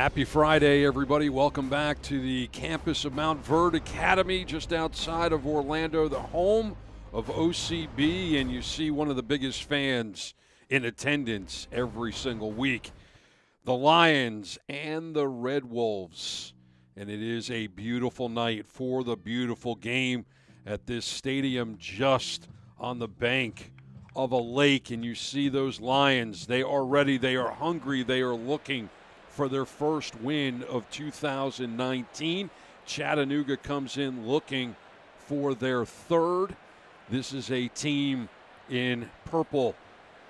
Happy Friday, everybody. Welcome back to the campus of Mount Verde Academy, just outside of Orlando, the home of OCB, and you see one of the biggest fans in attendance every single week, the Lions and the Red Wolves. And it is a beautiful night for the beautiful game at this stadium just on the bank of a lake, and you see those Lions. They are ready, they are hungry, they are looking for their first win of 2019. Chattanooga comes in looking for their third. This is a team in purple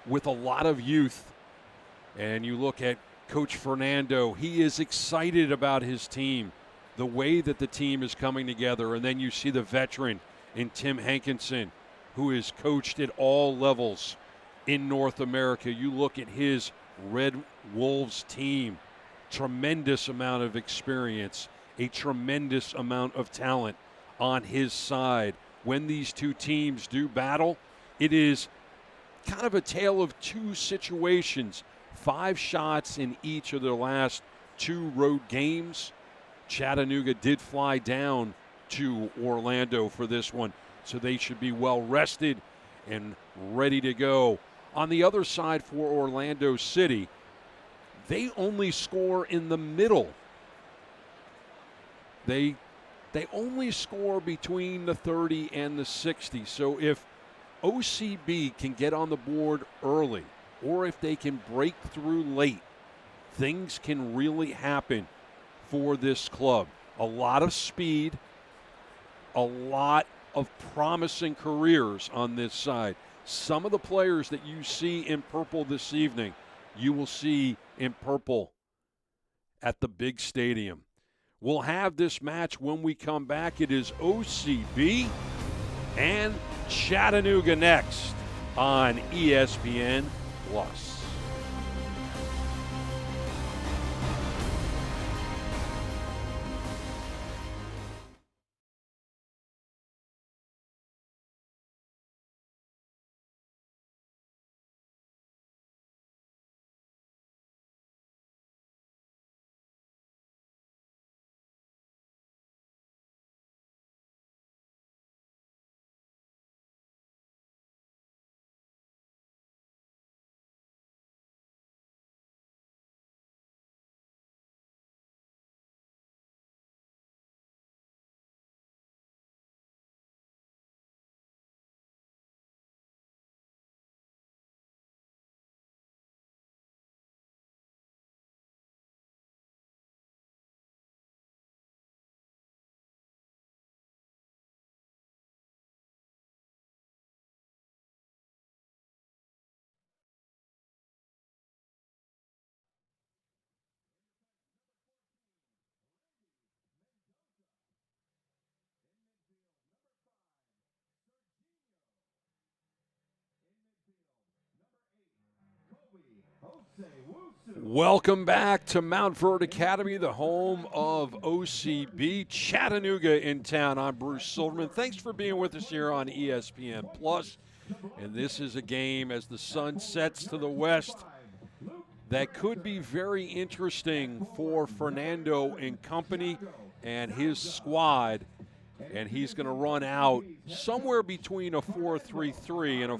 with a lot of youth. And you look at Coach Fernando, he is excited about his team, the way that the team is coming together. And then you see the veteran in Tim Hankinson, who is coached at all levels in North America. You look at his Red Wolves team. Tremendous amount of experience, a tremendous amount of talent on his side. When these two teams do battle, it is kind of a tale of two situations. 5 shots in each of their last 2 road games. Chattanooga did fly down to Orlando for this one, so they should be well rested and ready to go. On the other side for Orlando City, they only score in the middle. They only score between the 30 and the 60. So if OCB can get on the board early, or if they can break through late, things can really happen for this club. A lot of speed, a lot of promising careers on this side. Some of the players that you see in purple this evening, you will see in purple at the big stadium. We'll have this match when we come back. It is OCB and Chattanooga next on ESPN+. Welcome back to Mount Verde Academy, the home of OCB. Chattanooga in town. I'm Bruce Silverman. Thanks for being with us here on ESPN+. And this is a game as the sun sets to the west that could be very interesting for Fernando and company and his squad. And he's going to run out somewhere between a 4-3-3 and a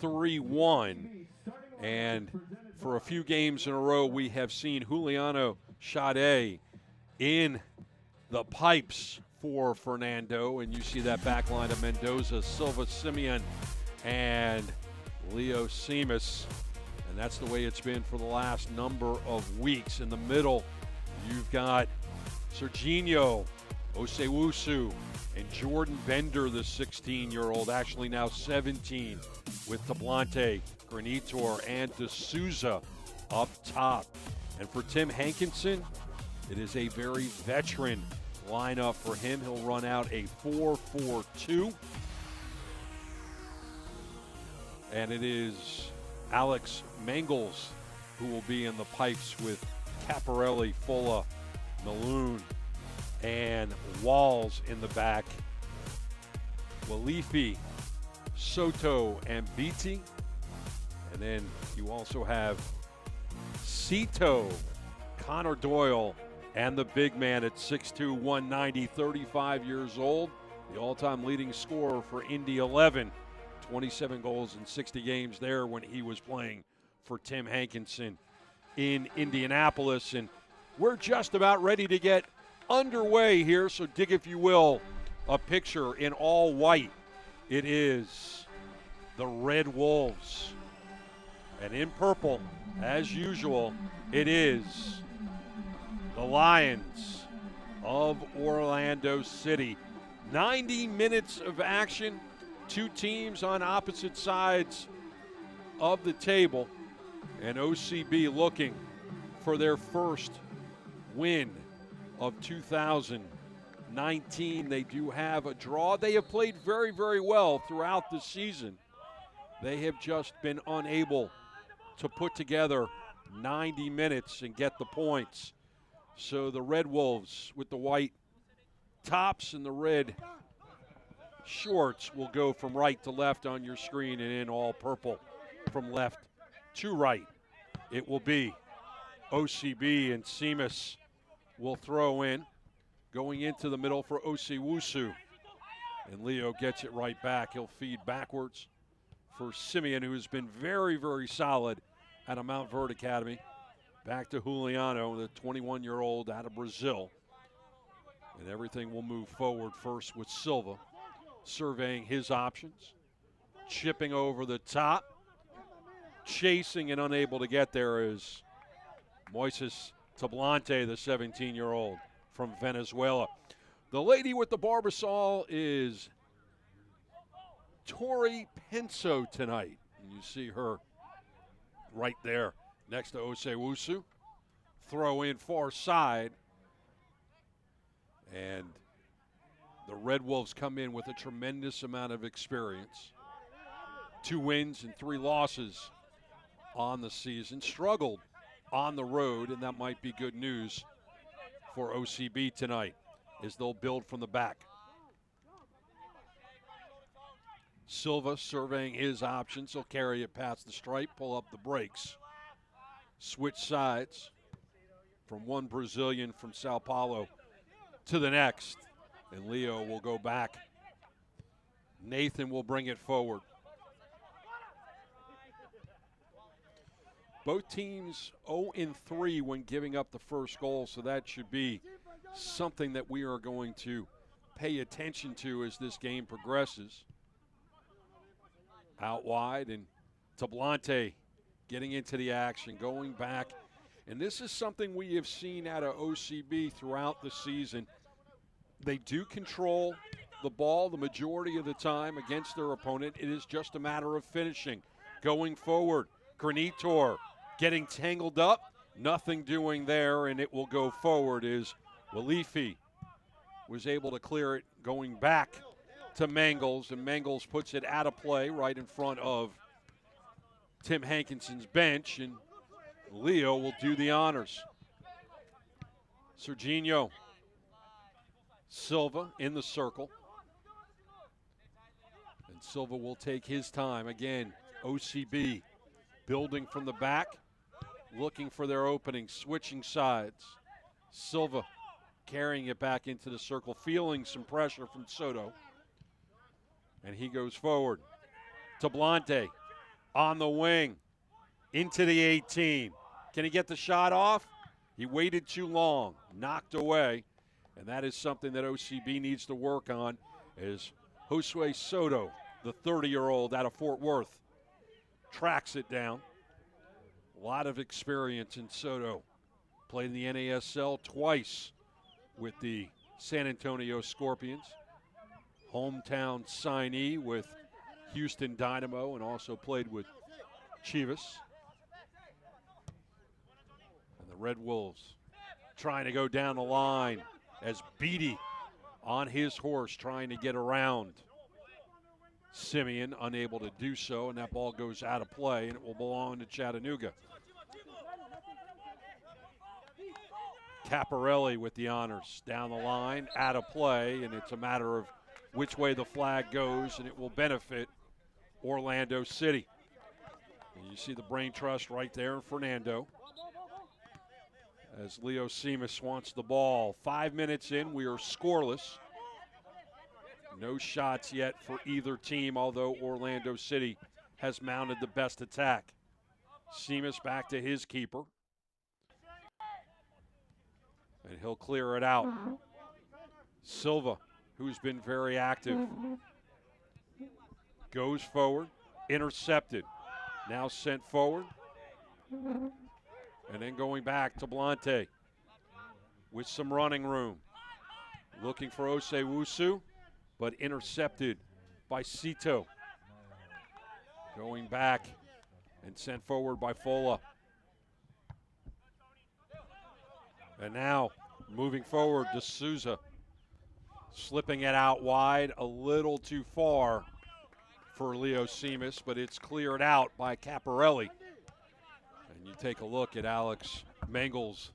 4-2-3-1. And for a few games in a row, we have seen Juliano Sade in the pipes for Fernando. And you see that back line of Mendoza, Silva, Simeon, and Leo Seamus. And that's the way it's been for the last number of weeks. In the middle, you've got Serginho Osewusu and Jordan Bender, the 16-year-old, actually now 17, with Tablante, Granitor, and D'Souza up top. And for Tim Hankinson, it is a very veteran lineup for him. He'll run out a 4-4-2. And it is Alex Mangels who will be in the pipes with Caparelli, Fulla, Maloon, and Walls in the back. Walifi, Soto, and Beatty. And then you also have Cito Connor Doyle and the big man at 6'2", 190, 35 years old, the all-time leading scorer for Indy 11. 27 goals in 60 games there when he was playing for Tim Hankinson in Indianapolis. And we're just about ready to get underway here, so dig, if you will, a picture in all white. It is the Red Wolves. And in purple, as usual, it is the Lions of Orlando City. 90 minutes of action, two teams on opposite sides of the table, and OCB looking for their first win of 2019. They do have a draw. They have played very, very well throughout the season. They have just been unable to put together 90 minutes and get the points. So the Red Wolves with the white tops and the red shorts will go from right to left on your screen, and in all purple from left to right. It will be OCB, and Seamus will throw in. Going into the middle for Osiwusu. And Leo gets it right back. He'll feed backwards for Simeon, who's been very, very solid at a Mount Verde Academy. Back to Juliano, the 21-year-old out of Brazil. And everything will move forward first with Silva, surveying his options. Chipping over the top. Chasing and unable to get there is Moises Tablante, the 17-year-old from Venezuela. The lady with the Barbasol is Tori Penso tonight. And you see her right there next to Osewusu. Throw in far side. And the Red Wolves come in with a tremendous amount of experience. 2 wins and 3 losses on the season. Struggled on the road, and that might be good news for OCB tonight as they'll build from the back. Silva surveying his options. He'll carry it past the stripe, pull up the brakes. Switch sides from one Brazilian from Sao Paulo to the next. And Leo will go back. Nathan will bring it forward. Both teams 0-3 when giving up the first goal, so that should be something that we are going to pay attention to as this game progresses. Out wide, and Tablante getting into the action, going back. And this is something we have seen out of OCB throughout the season. They do control the ball the majority of the time against their opponent. It is just a matter of finishing. Going forward, Granitor getting tangled up, nothing doing there, and it will go forward as Walifi was able to clear it going back to Mangles, and Mangles puts it out of play right in front of Tim Hankinson's bench, and Leo will do the honors. Serginho Silva in the circle, and Silva will take his time. Again, OCB building from the back, looking for their opening, switching sides. Silva carrying it back into the circle, feeling some pressure from Soto. And he goes forward. Tablante on the wing, into the 18. Can he get the shot off? He waited too long, knocked away. And that is something that OCB needs to work on, as Josue Soto, the 30-year-old out of Fort Worth, tracks it down. A lot of experience in Soto. Played in the NASL twice with the San Antonio Scorpions. Hometown signee with Houston Dynamo, and also played with Chivas. And the Red Wolves trying to go down the line as Beatty on his horse trying to get around Simeon, unable to do so, and that ball goes out of play, and it will belong to Chattanooga. Caparelli with the honors down the line, out of play, and it's a matter of which way the flag goes, and it will benefit Orlando City. And you see the brain trust right there in Fernando as Leo Seamus wants the ball. 5 minutes in, we are scoreless. No shots yet for either team, although Orlando City has mounted the best attack. Seamus back to his keeper. And he'll clear it out. Silva, who's been very active, goes forward, intercepted. Now sent forward. And then going back to Blante with some running room. Looking for Osei-Wusu, but intercepted by Cito. Going back and sent forward by Fola. And now moving forward to Souza. Slipping it out wide, a little too far for Leo Seamus, but it's cleared out by Caparelli. And you take a look at Alex Mangels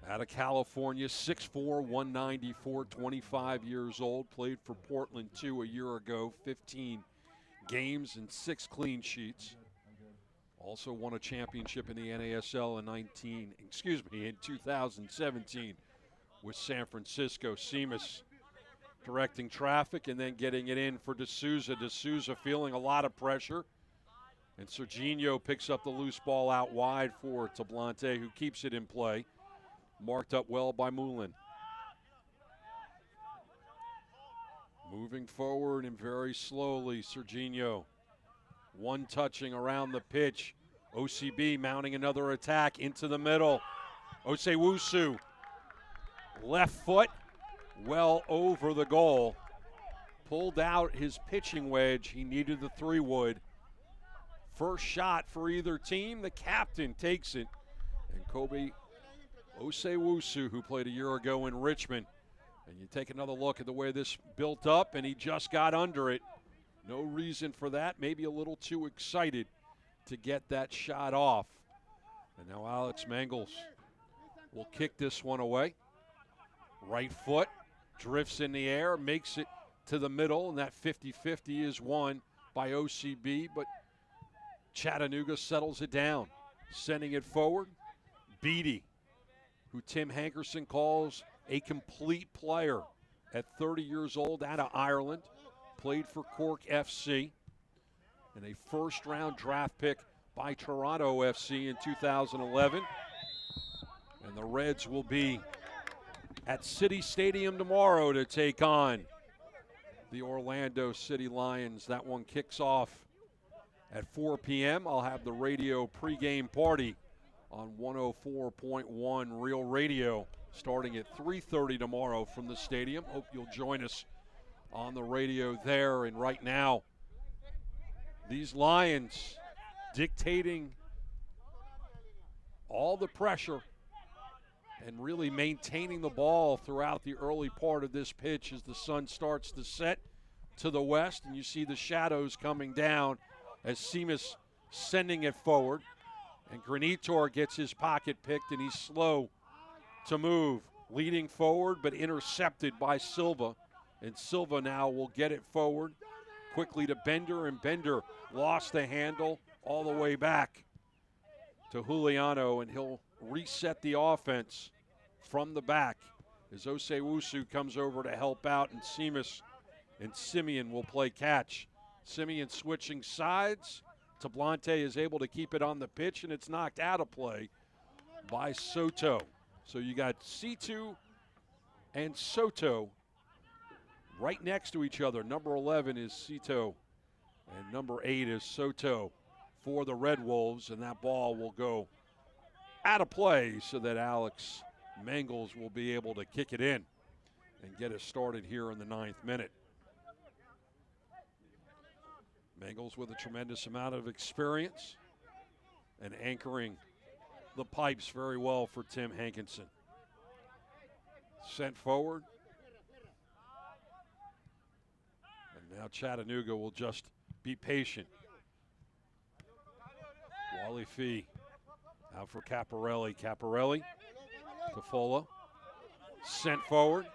out of California, 6'4", 194, 25 years old. Played for Portland 2 a year ago, 15 games and 6 clean sheets. Also won a championship in the NASL in 2017 with San Francisco. Seamus directing traffic and then getting it in for D'Souza. D'Souza feeling a lot of pressure. And Serginho picks up the loose ball out wide for Tablante, who keeps it in play. Marked up well by Moulin. Moving forward and very slowly, Serginho. One touching around the pitch. OCB mounting another attack into the middle. Osei-Wusu, left foot, well over the goal. Pulled out his pitching wedge. He needed the 3-wood. First shot for either team. The captain takes it. And Kobe Osei-Wusu, who played a year ago in Richmond. And you take another look at the way this built up, and he just got under it. No reason for that. Maybe a little too excited to get that shot off. And now Alex Mangels will kick this one away. Right foot, drifts in the air, makes it to the middle, and that 50-50 is won by OCB, but Chattanooga settles it down, sending it forward. Beattie, who Tim Hankerson calls a complete player at 30 years old, out of Ireland, played for Cork FC, and a first-round draft pick by Toronto FC in 2011. And the Reds will be at City Stadium tomorrow to take on the Orlando City Lions. That one kicks off at 4 p.m. I'll have the radio pregame party on 104.1 Real Radio starting at 3:30 tomorrow from the stadium. Hope you'll join us on the radio there. And right now, these Lions dictating all the pressure and really maintaining the ball throughout the early part of this pitch as the sun starts to set to the west, and you see the shadows coming down as Seamus sending it forward. And Granitor gets his pocket picked, and he's slow to move, leading forward but intercepted by Silva. And Silva now will get it forward quickly to Bender, and Bender lost the handle all the way back to Juliano, and he'll reset the offense from the back as Osei-Wusu comes over to help out, and Seamus and Simeon will play catch. Simeon switching sides. Tablante is able to keep it on the pitch, and it's knocked out of play by Soto. So you got C2 and Soto right next to each other. Number 11 is Cito, and number 8 is Soto for the Red Wolves, and that ball will go out of play so that Alex Mangels will be able to kick it in and get us started here in the 9th minute. Mangels with a tremendous amount of experience and anchoring the pipes very well for Tim Hankinson. Sent forward. And now Chattanooga will just be patient. Wally Fee out for Caparelli. Caparelli to Fola. Sent forward,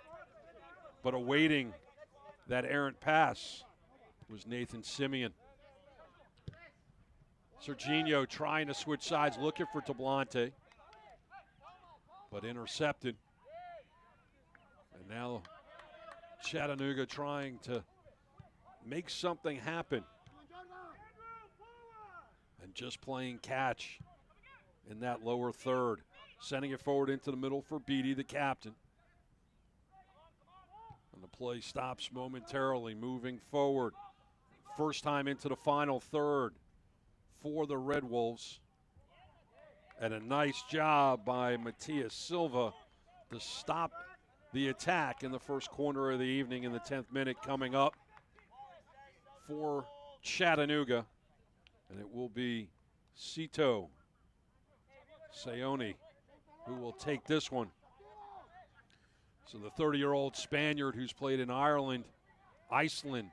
but awaiting that errant pass was Nathan Simeon. Serginho trying to switch sides, looking for Tablante. but intercepted. And now Chattanooga trying to make something happen and just playing catch in that lower third. Sending it forward into the middle for Beatty, the captain. And the play stops momentarily, moving forward. First time into the final third for the Red Wolves. And a nice job by Matias Silva to stop the attack in the first corner of the evening in the 10th minute coming up for Chattanooga. And it will be Cito Sayoni who will take this one. So the 30-year-old Spaniard who's played in Ireland, Iceland,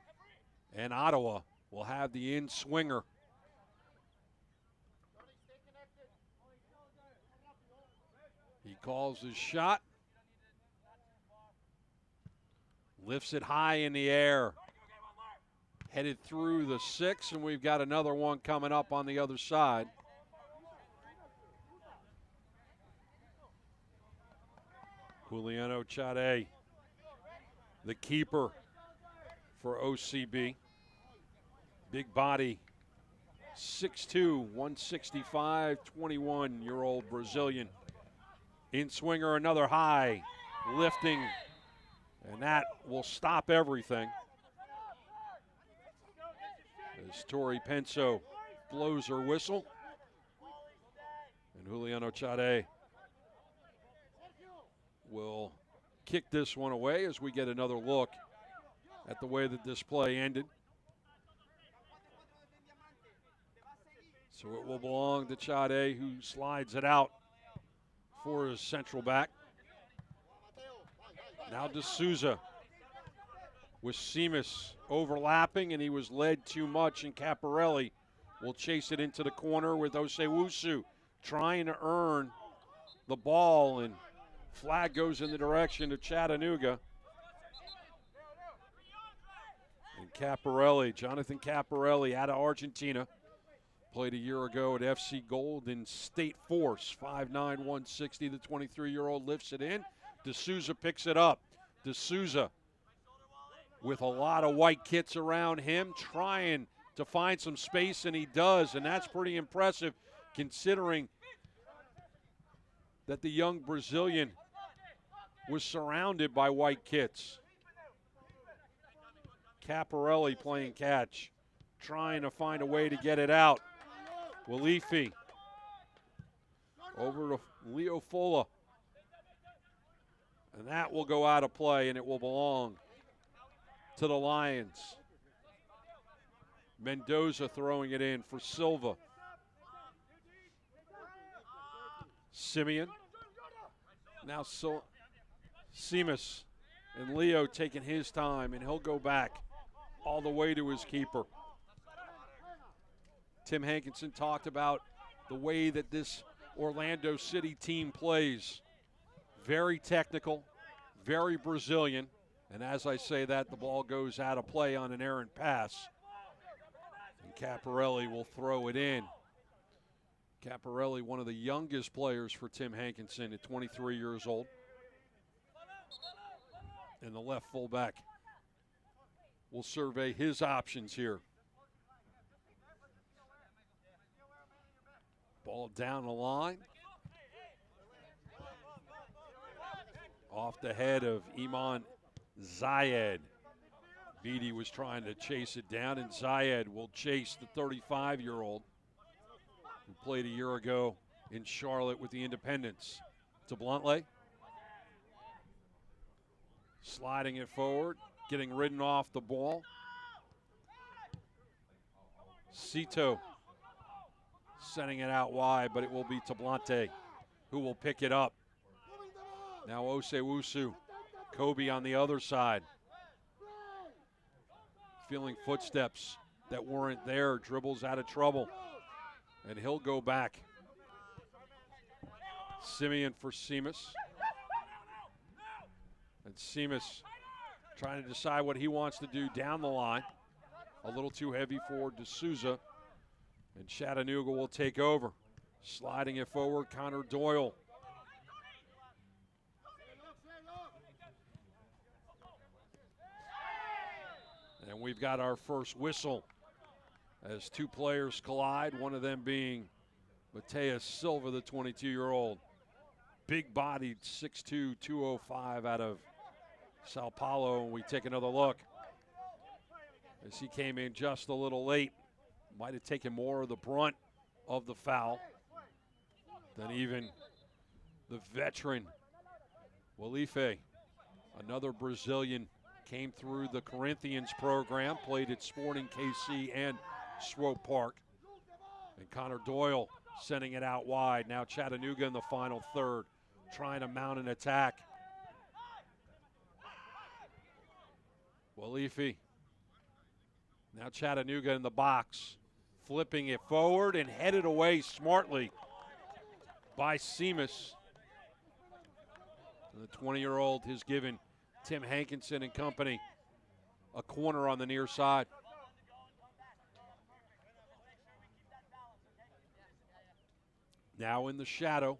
and Ottawa will have the in-swinger. He calls his shot. Lifts it high in the air. Headed through the 6, and we've got another one coming up on the other side. Juliano Chade, the keeper for OCB. Big body, 6'2", 165, 21-year-old Brazilian. In-swinger, another high, lifting, and that will stop everything. As Tori Penso blows her whistle. And Juliano Chade will kick this one away as we get another look at the way that this play ended. So it will belong to Chade, who slides it out for his central back. Now D'Souza with Seamus overlapping, and he was led too much, and Caparelli will chase it into the corner with Osewusu trying to earn the ball, and flag goes in the direction of Chattanooga. And Caparelli, Jonathan Caparelli out of Argentina, played a year ago at FC Golden State Force, 5'9", 160. The 23-year-old lifts it in. D'Souza picks it up. D'Souza with a lot of white kits around him, trying to find some space, and he does, and that's pretty impressive considering that the young Brazilian was surrounded by white kits. Caparelli playing catch, trying to find a way to get it out. Walifi over to Leo Fola. And that will go out of play, and it will belong to the Lions. Mendoza throwing it in for Silva. Simeon. Now Seamus and Leo taking his time, and he'll go back all the way to his keeper. Tim Hankinson talked about the way that this Orlando City team plays. Very technical, very Brazilian. And as I say that, the ball goes out of play on an errant pass. And Caparelli will throw it in. Caparelli, one of the youngest players for Tim Hankinson at 23 years old. And the left fullback will survey his options here. Ball down the line. Off the head of Iman Zayed. Beatty was trying to chase it down, and Zayed will chase the 35-year-old who played a year ago in Charlotte with the Independents. To Bluntly. Sliding it forward, getting ridden off the ball. Cito sending it out wide, but it will be Tablante who will pick it up. Now Osewusu, Kobe on the other side. Feeling footsteps that weren't there, dribbles out of trouble, and he'll go back. Simeon for Seamus. And Seamus trying to decide what he wants to do down the line. A little too heavy for D'Souza. And Chattanooga will take over. Sliding it forward, Connor Doyle. And we've got our first whistle as two players collide, one of them being Mateus Silva, the 22-year-old. Big-bodied, 6'2", 205 out of Sao Paulo. And we take another look as he came in just a little late. Might have taken more of the brunt of the foul than even the veteran Walife. Another Brazilian came through the Corinthians program, played at Sporting KC and Swope Park. And Connor Doyle sending it out wide. Now Chattanooga in the final third, trying to mount an attack. Walife. Now Chattanooga in the box, flipping it forward and headed away smartly by Seamus. The 20-year-old has given Tim Hankinson and company a corner on the near side. Now in the shadow.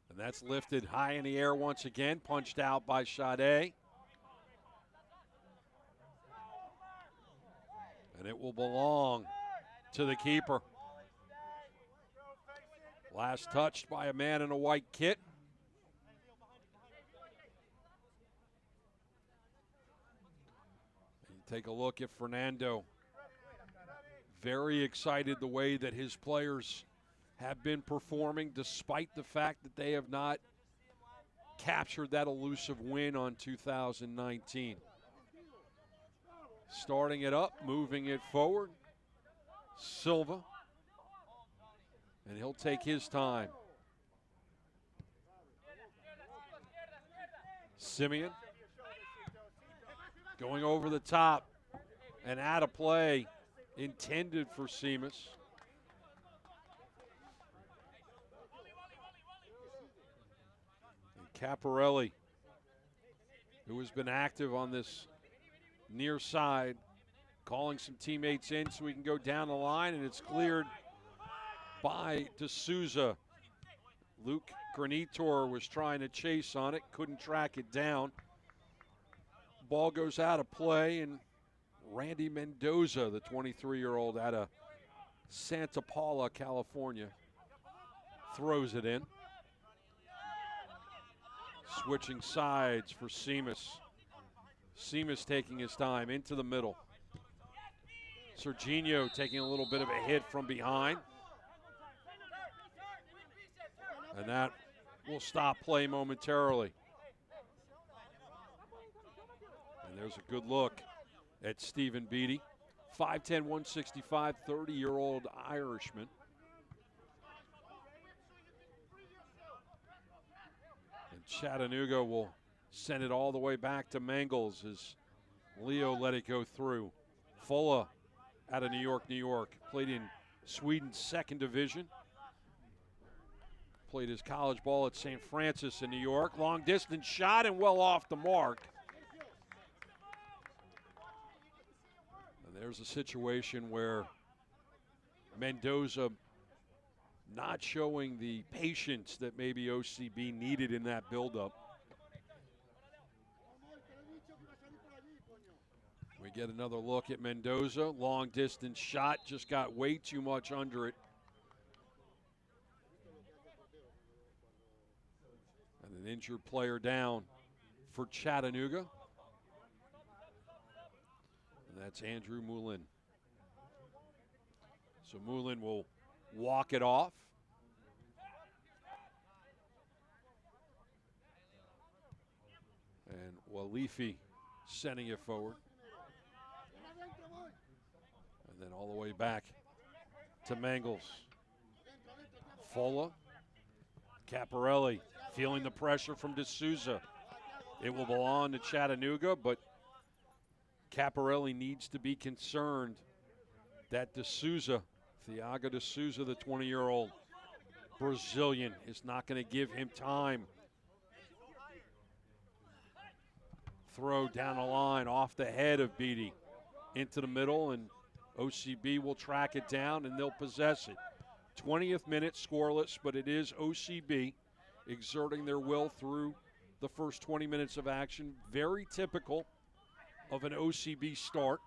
And that's lifted high in the air once again, punched out by Sade. And it will belong to the keeper. Last touched by a man in a white kit. And take a look at Fernando. Very excited the way that his players have been performing, despite the fact that they have not captured that elusive win on 2019. Starting it up, moving it forward. Silva. And he'll take his time. Simeon going over the top and out of play, intended for Seamus. And Caparelli, who has been active on this near side, calling some teammates in so we can go down the line, and it's cleared by D'Souza. Luke Granitor was trying to chase on it, couldn't track it down. Ball goes out of play, and Randy Mendoza, the 23-year-old out of Santa Paula, California, throws it in. Switching sides for Seamus. Seamus taking his time into the middle. Serginho taking a little bit of a hit from behind. And that will stop play momentarily. And there's a good look at Stephen Beattie. 5'10", 165, 30-year-old Irishman. And Chattanooga will send it all the way back to Mangles as Leo let it go through. Fola out of New York, New York. Played in Sweden's second division. Played his college ball at St. Francis in New York. Long distance shot and well off the mark. And there's a situation where Mendoza not showing the patience that maybe OCB needed in that buildup. We get another look at Mendoza. Long distance shot, just got way too much under it. And an injured player down for Chattanooga. And that's Andrew Moulin. So Moulin will walk it off. And Walife sending it forward. And then all the way back to Mangles. Fola. Caparelli feeling the pressure from D'Souza. It will belong to Chattanooga, but Caparelli needs to be concerned that D'Souza, Thiago D'Souza, the 20-year-old Brazilian, is not going to give him time. Throw down the line off the head of Beattie into the middle, and OCB will track it down and they'll possess it. 20th minute scoreless, but it is OCB exerting their will through the first 20 minutes of action. Very typical of an OCB start.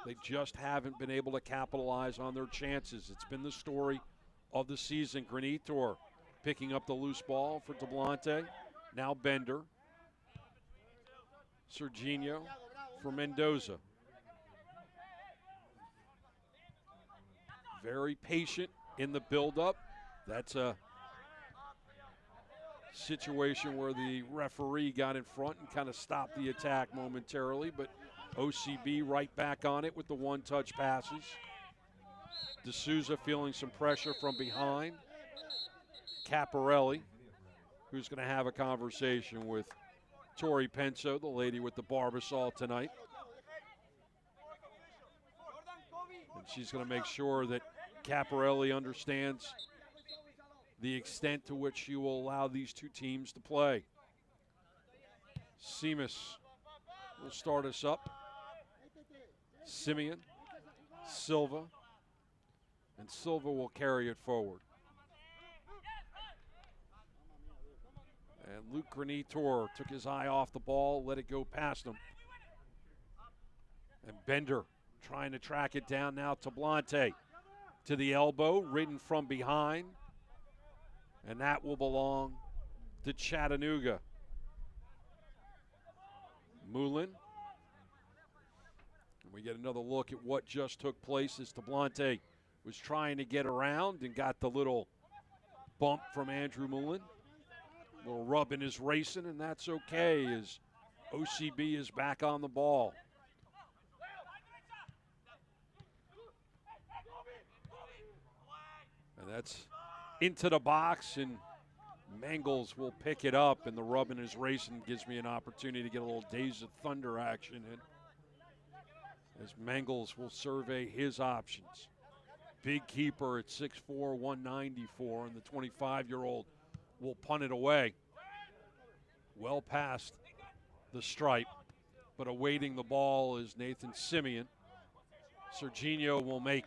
They just haven't been able to capitalize on their chances. It's been the story of the season. Granitor picking up the loose ball for Tablante. Now Bender. Serginho for Mendoza. Very patient in the buildup. That's a situation where the referee got in front and kind of stopped the attack momentarily, but OCB right back on it with the one-touch passes. D'Souza feeling some pressure from behind. Caparelli, who's going to have a conversation with Tori Penso, the lady with the Barbasol tonight. And she's going to make sure that Caparelli understands the extent to which she will allow these two teams to play. Seamus will start us up. Simeon, Silva, and Silva will carry it forward. And Luke Granitor took his eye off the ball, let it go past him. And Bender trying to track it down now. Tablante to the elbow, ridden from behind. And that will belong to Chattanooga. Moulin. And we get another look at what just took place as Tablante was trying to get around and got the little bump from Andrew Moulin. A little rub in his racing, and that's okay as OCB is back on the ball. And that's into the box, and Mangles will pick it up, and the rub in his racing gives me an opportunity to get a little Days of Thunder action in, as Mangles will survey his options. Big keeper at 6'4", 194, and the 25-year-old will punt it away. Well past the stripe, but awaiting the ball is Nathan Simeon. Serginho will make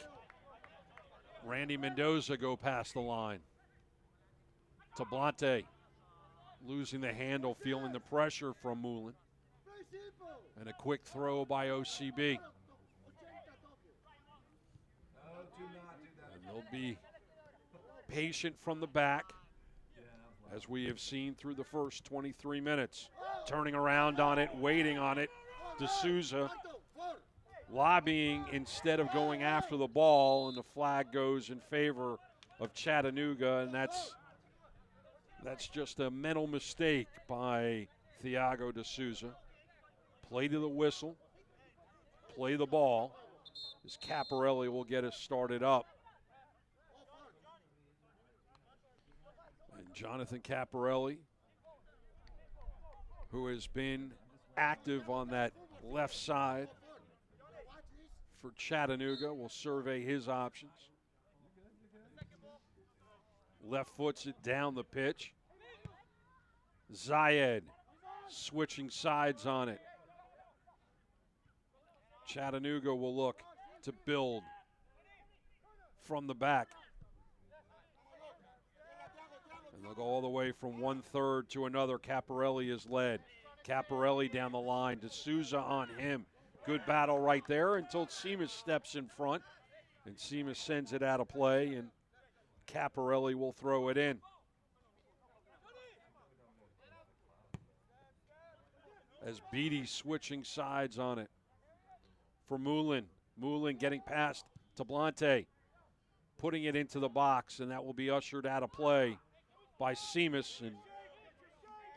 Randy Mendoza go past the line. Tablante losing the handle, feeling the pressure from Moulin. And a quick throw by OCB. And they'll be patient from the back, as we have seen through the first 23 minutes. Turning around on it, waiting on it. D'Souza lobbying instead of going after the ball, and the flag goes in favor of Chattanooga, and that's just a mental mistake by Thiago D'Souza. Play to the whistle, play the ball, as Caparelli will get us started up. And Jonathan Caparelli, who has been active on that left side for Chattanooga, will survey his options. Left foots it down the pitch. Zayed switching sides on it. Chattanooga will look to build from the back. And they'll go all the way from 1/3 to another. Caparelli is led. Caparelli down the line. D'Souza on him. Good battle right there until Seamus steps in front. And Seamus sends it out of play, and Caparelli will throw it in. As Beatty switching sides on it for Moulin. Moulin getting past Tablante, putting it into the box, and that will be ushered out of play by Seamus, and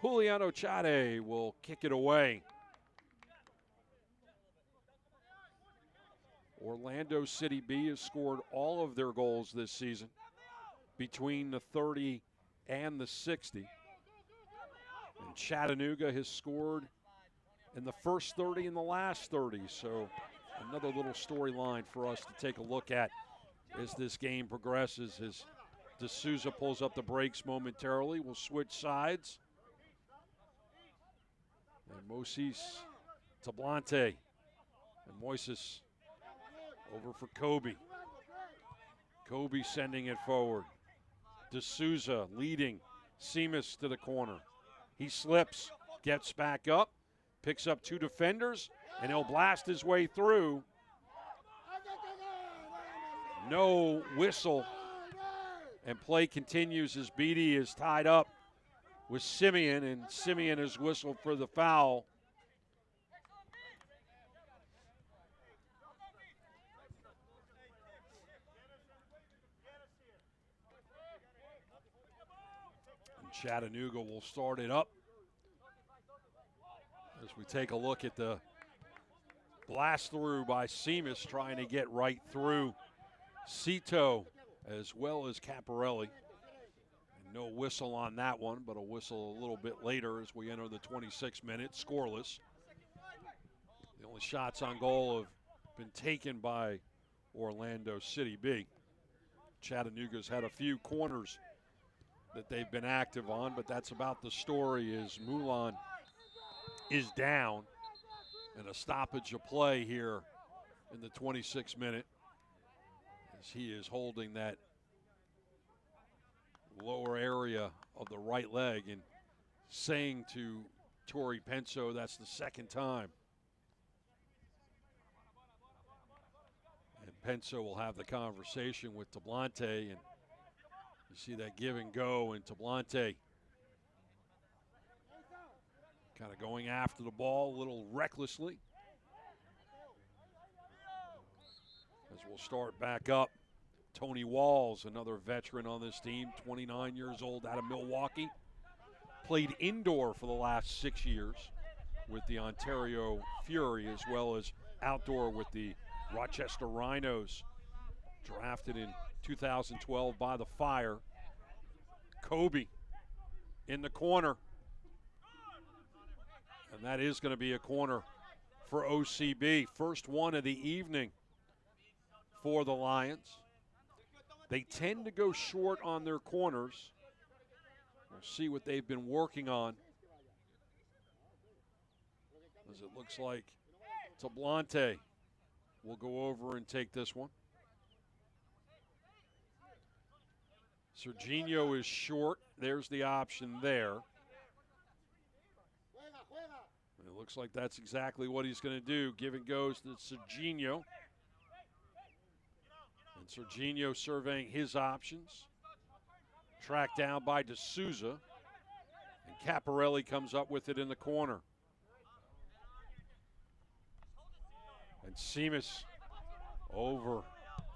Juliano Chade will kick it away. Orlando City B has scored all of their goals this season, between the 30 and the 60. And Chattanooga has scored in the first 30 and the last 30. So another little storyline for us to take a look at as this game progresses, as D'Souza pulls up the brakes momentarily. We'll switch sides. And Moses Tablante and Moises over for Kobe. Kobe sending it forward. D'Souza leading Seamus to the corner. He slips, gets back up, picks up two defenders, and he'll blast his way through. No whistle, and play continues as Beatty is tied up with Simeon, and Simeon is whistled for the foul. And Chattanooga will start it up as we take a look at the blast through by Seamus, trying to get right through Cito as well as Caparelli. And no whistle on that one, but a whistle a little bit later as we enter the 26th minute, scoreless. The only shots on goal have been taken by Orlando City B. Chattanooga's had a few corners that they've been active on, but that's about the story as Mulan is down, and a stoppage of play here in the 26th minute as he is holding that lower area of the right leg and saying to Torrey Penso that's the second time. And Penso will have the conversation with Tablante, and you see that give and go, and Tablante kind of going after the ball a little recklessly. As we'll start back up, Tony Walls, another veteran on this team, 29 years old, out of Milwaukee. Played indoor for the last 6 years with the Ontario Fury, as well as outdoor with the Rochester Rhinos. Drafted in 2012 by the Fire. Kobe in the corner. And that is going to be a corner for OCB. First one of the evening for the Lions. They tend to go short on their corners. We'll see what they've been working on, as it looks like Tablante will go over and take this one. Serginho is short. There's the option there. And it looks like that's exactly what he's going to do. Give and goes to Serginho. And Serginho surveying his options. Tracked down by D'Souza. And Caparelli comes up with it in the corner. And Seamus over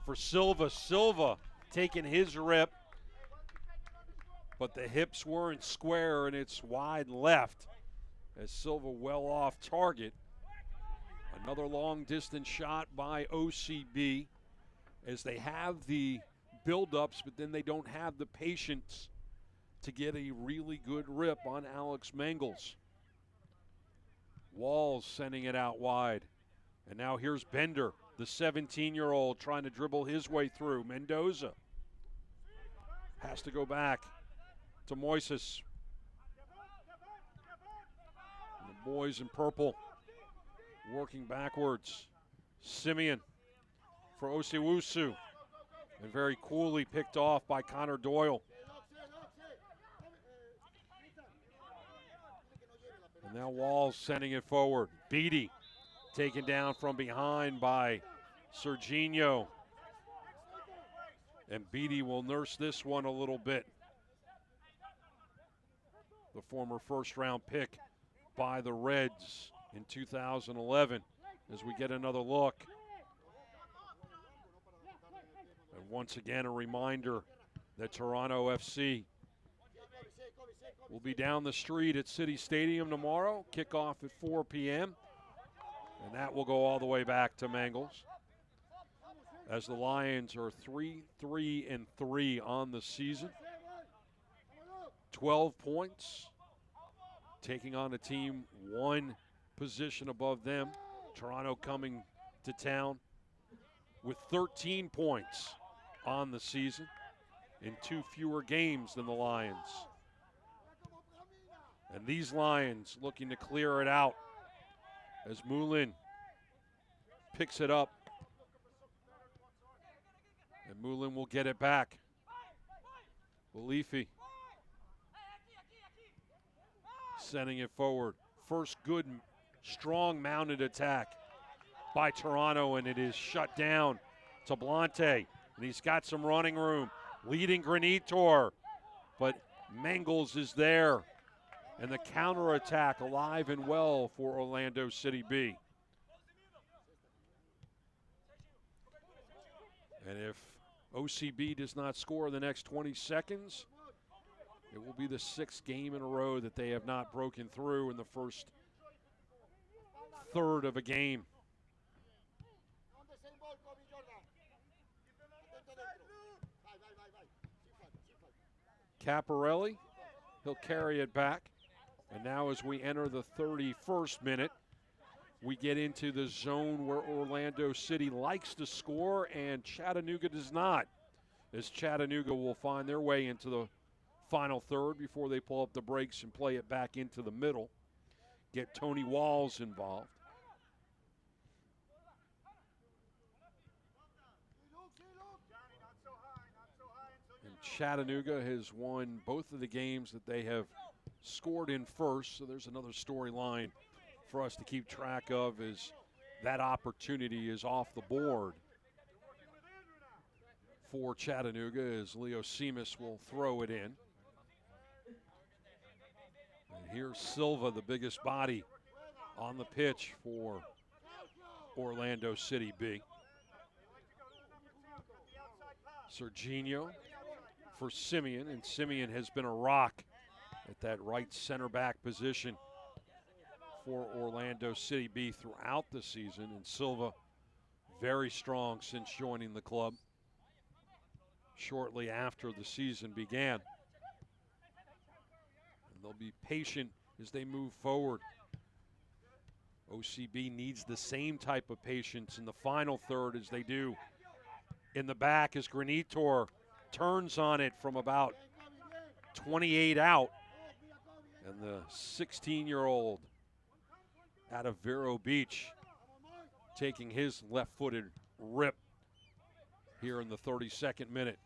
for Silva. Silva taking his rip, but the hips weren't square, and it's wide left as Silva well off target. Another long distance shot by OCB as they have the build-ups, but then they don't have the patience to get a really good rip on Alex Mangels. Walls sending it out wide. And now here's Bender, the 17-year-old, trying to dribble his way through. Mendoza has to go back to Moises. And the boys in purple working backwards. Simeon for Osiwusu. And very coolly picked off by Connor Doyle. And now Walls sending it forward. Beatty taken down from behind by Serginho. And Beatty will nurse this one a little bit. The former first-round pick by the Reds in 2011. As we get another look. And once again, a reminder that Toronto FC will be down the street at City Stadium tomorrow. Kickoff at 4 p.m. And that will go all the way back to Mangels, as the Lions are 3-3-3 on the season. 12 points, taking on a team one position above them. Toronto coming to town with 13 points on the season in 2 fewer games than the Lions. And these Lions looking to clear it out as Moulin picks it up. And Moulin will get it back. Belifi sending it forward. First good, strong mounted attack by Toronto, and it is shut down. Tablante, and he's got some running room. Leading Granitor, but Mangles is there. And the counterattack alive and well for Orlando City B. And if OCB does not score in the next 20 seconds, it will be the 6th game in a row that they have not broken through in the first third of a game. Caparelli, he'll carry it back. And now as we enter the 31st minute, we get into the zone where Orlando City likes to score and Chattanooga does not. As Chattanooga will find their way into the final third before they pull up the brakes and play it back into the middle. Get Tony Walls involved. And Chattanooga has won both of the games that they have scored in first, so there's another storyline for us to keep track of as that opportunity is off the board for Chattanooga as Leo Seamus will throw it in. And here's Silva, the biggest body on the pitch for Orlando City B. Serginho for Simeon, and Simeon has been a rock at that right center back position for Orlando City B throughout the season, and Silva very strong since joining the club shortly after the season began. And they'll be patient as they move forward. OCB needs the same type of patience in the final third as they do in the back as Granitor turns on it from about 28 out. And the 16-year-old out of Vero Beach taking his left-footed rip here in the 32nd minute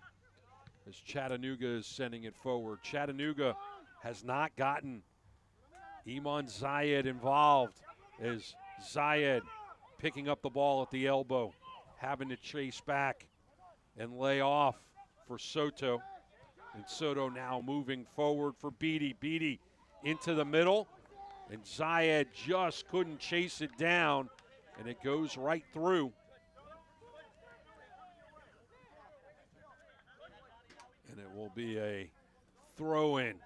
as Chattanooga is sending it forward. Chattanooga has not gotten Iman Zayed involved as Zayed picking up the ball at the elbow, having to chase back and lay off for Soto. And Soto now moving forward for Beatty. Beatty into the middle, and Zayed just couldn't chase it down, and it goes right through. And it will be a throw-in.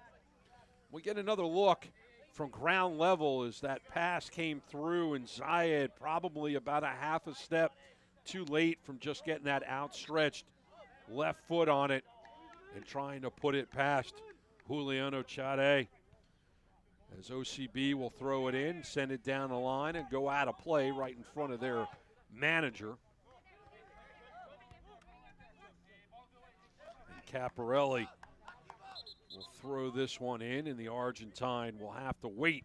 We get another look from ground level as that pass came through, and Zayed probably about a half a step too late from just getting that outstretched left foot on it and trying to put it past Juliano Chade. As OCB will throw it in, send it down the line, and go out of play right in front of their manager. And Caparelli will throw this one in, and the Argentine will have to wait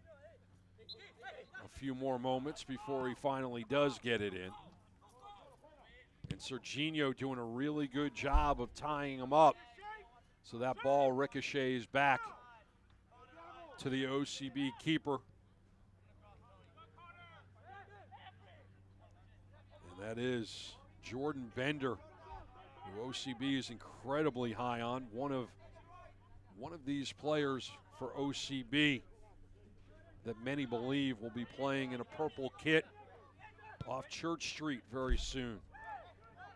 a few more moments before he finally does get it in. And Serginho doing a really good job of tying him up. So that ball ricochets back to the OCB keeper. And that is Jordan Bender, who OCB is incredibly high on. One of these players for OCB that many believe will be playing in a purple kit off Church Street very soon.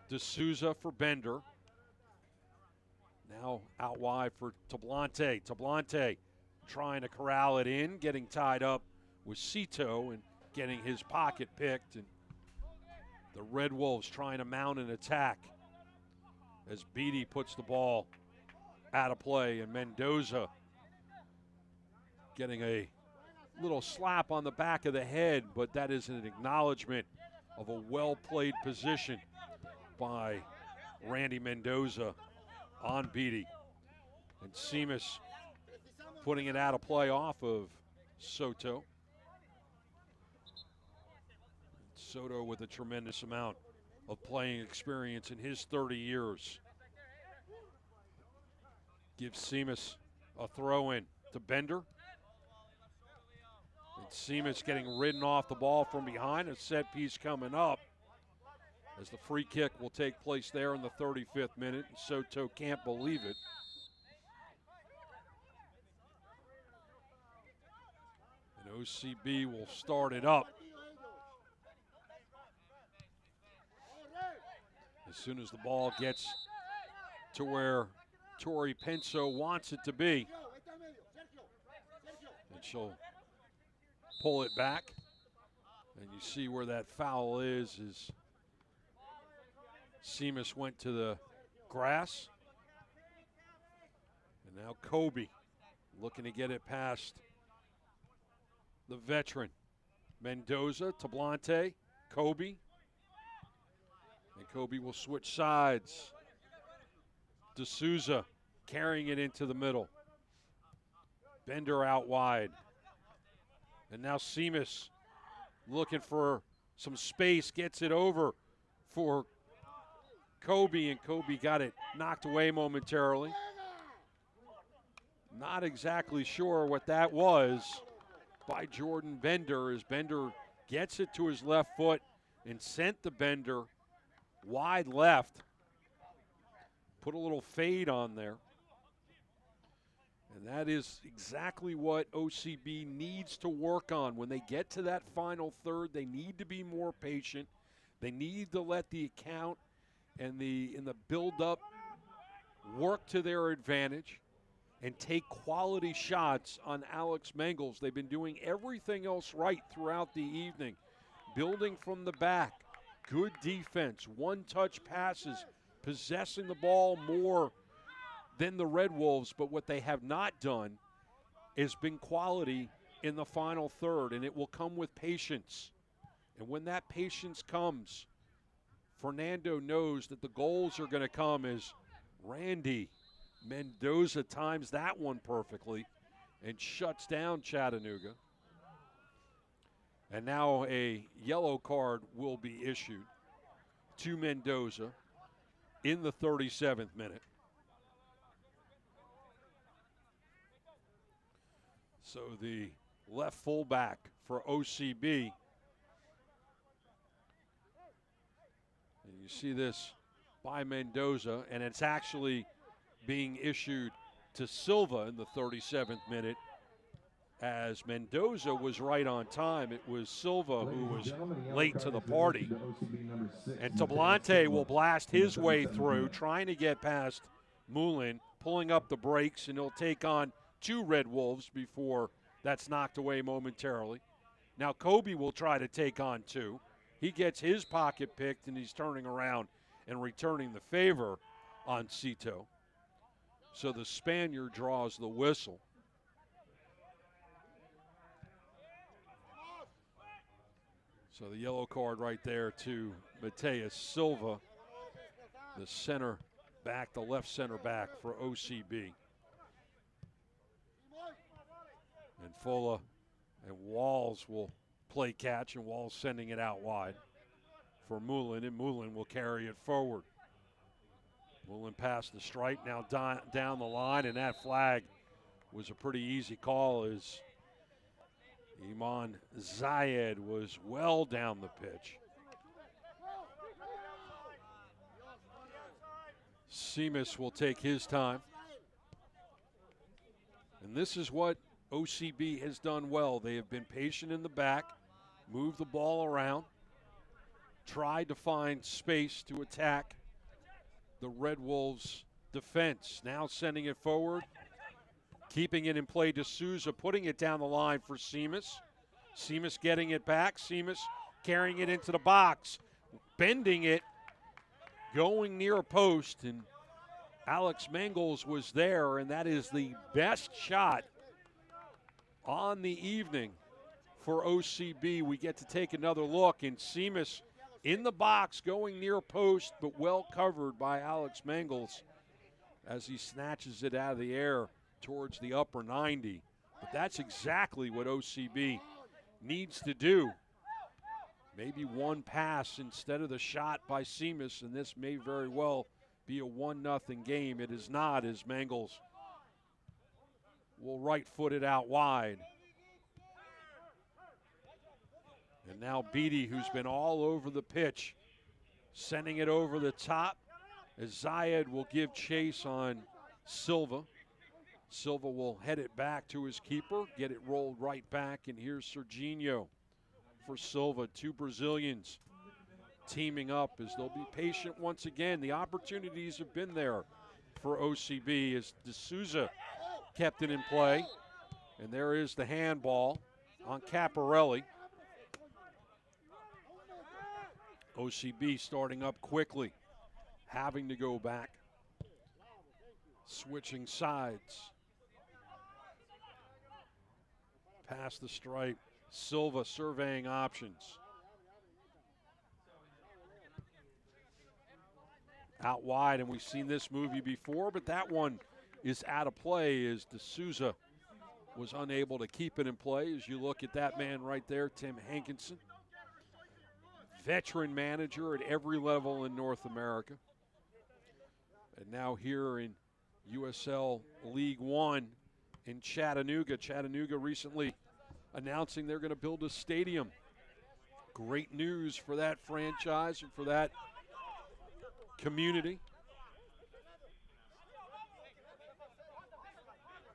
D'Souza for Bender. Now out wide for Tablante. Tablante trying to corral it in, getting tied up with Cito and getting his pocket picked. And the Red Wolves trying to mount an attack as Beatty puts the ball out of play, and Mendoza getting a little slap on the back of the head, but that is an acknowledgement of a well-played position by Randy Mendoza on Beatty. And Seamus putting it out of play off of Soto. Soto with a tremendous amount of playing experience in his 30 years. Gives Seamus a throw in to Bender. And Seamus getting ridden off the ball from behind. A set piece coming up as the free kick will take place there in the 35th minute. And Soto can't believe it. And OCB will start it up. As soon as the ball gets to where Tori Penso wants it to be. And she'll pull it back. And you see where that foul is Seamus went to the grass. And now Kobe looking to get it past the veteran. Mendoza, Tablante, Kobe. And Kobe will switch sides. D'Souza carrying it into the middle. Bender out wide. And now Seamus looking for some space, gets it over for Kobe, and Kobe got it knocked away momentarily. Not exactly sure what that was by Jordan Bender, as Bender gets it to his left foot and sent the Bender wide left. Put a little fade on there. And that is exactly what OCB needs to work on. When they get to that final third, they need to be more patient. They need to let the account and the build-up work to their advantage and take quality shots on Alex Mangels. They've been doing everything else right throughout the evening. Building from the back, good defense, one-touch passes, possessing the ball more than the Red Wolves, but what they have not done has been quality in the final third, and it will come with patience. And when that patience comes, Fernando knows that the goals are going to come as Randy Mendoza times that one perfectly and shuts down Chattanooga. And now a yellow card will be issued to Mendoza in the 37th minute. So the left fullback for OCB. And you see this by Mendoza, and it's actually being issued to Silva in the 37th minute, as Mendoza was right on time. It was Silva who was late to the party. And Tablante will blast his way through, trying to get past Moulin, pulling up the brakes, and he'll take on two Red Wolves before that's knocked away momentarily. Now Kobe will try to take on two. He gets his pocket picked, and he's turning around and returning the favor on Cito. So the Spaniard draws the whistle. So the yellow card right there to Mateus Silva, the center back, the left center back for OCB. And Fola and Walls will play catch, and Walls sending it out wide for Moulin, and Moulin will carry it forward. Moulin past the stripe, now down the line, and that flag was a pretty easy call as Iman Zayed was well down the pitch. Seamus will take his time. And this is what OCB has done well. They have been patient in the back, moved the ball around, tried to find space to attack the Red Wolves' defense. Now sending it forward, keeping it in play. D'Souza putting it down the line for Seamus. Seamus getting it back. Seamus carrying it into the box, bending it, going near a post, and Alex Mangels was there, and that is the best shot on the evening for OCB. We get to take another look, and Seamus in the box, going near post, but well covered by Alex Mangels as he snatches it out of the air towards the upper 90. But that's exactly what OCB needs to do. Maybe one pass instead of the shot by Seamus, and this may very well be a 1-0 game. It is not, as Mangels will right foot it out wide. And now Beatty, who's been all over the pitch, sending it over the top as Zayed will give chase on Silva. Silva will head it back to his keeper, get it rolled right back, and here's Serginho for Silva. Two Brazilians teaming up as they'll be patient once again. The opportunities have been there for OCB as D'Souza kept it in play. And there is the handball on Caparelli. OCB starting up quickly, having to go back, switching sides. Past the stripe, Silva surveying options. Out wide, and we've seen this movie before, but that one is out of play as D'Souza was unable to keep it in play. As you look at that man right there, Tim Hankinson, veteran manager at every level in North America. And now here in USL League One in Chattanooga. Chattanooga recently announcing they're going to build a stadium. Great news for that franchise and for that community.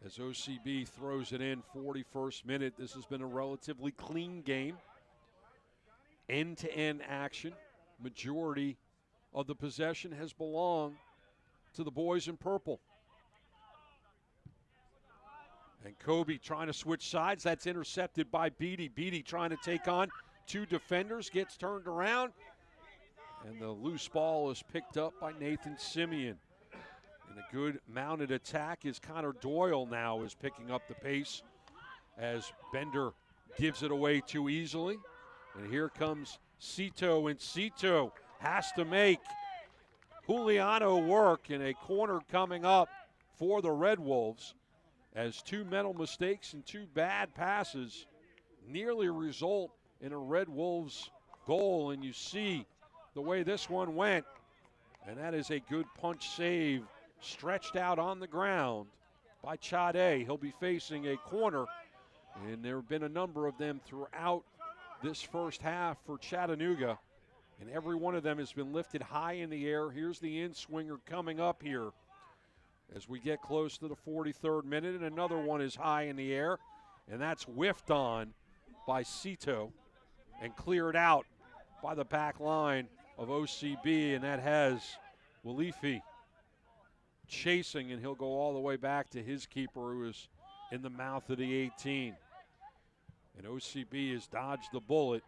As OCB throws it in, 41st minute. This has been a relatively clean game. End-to-end action. Majority of the possession has belonged to the boys in purple. And Kobe trying to switch sides. That's intercepted by Beatty. Beatty trying to take on two defenders. Gets turned around. And the loose ball is picked up by Nathan Simeon. And a good mounted attack is Connor Doyle now is picking up the pace as Bender gives it away too easily. And here comes Cito, and Cito has to make Juliano work in a corner coming up for the Red Wolves as two mental mistakes and two bad passes nearly result in a Red Wolves goal. And you see the way this one went, and that is a good punch save stretched out on the ground by Chade. He'll be facing a corner, and there have been a number of them throughout this first half for Chattanooga, and every one of them has been lifted high in the air. Here's the in-swinger coming up here as we get close to the 43rd minute, and another one is high in the air, and that's whiffed on by Cito and cleared out by the back line of OCB, and that has Walifi chasing, and he'll go all the way back to his keeper, who is in the mouth of the 18. And OCB has dodged the bullet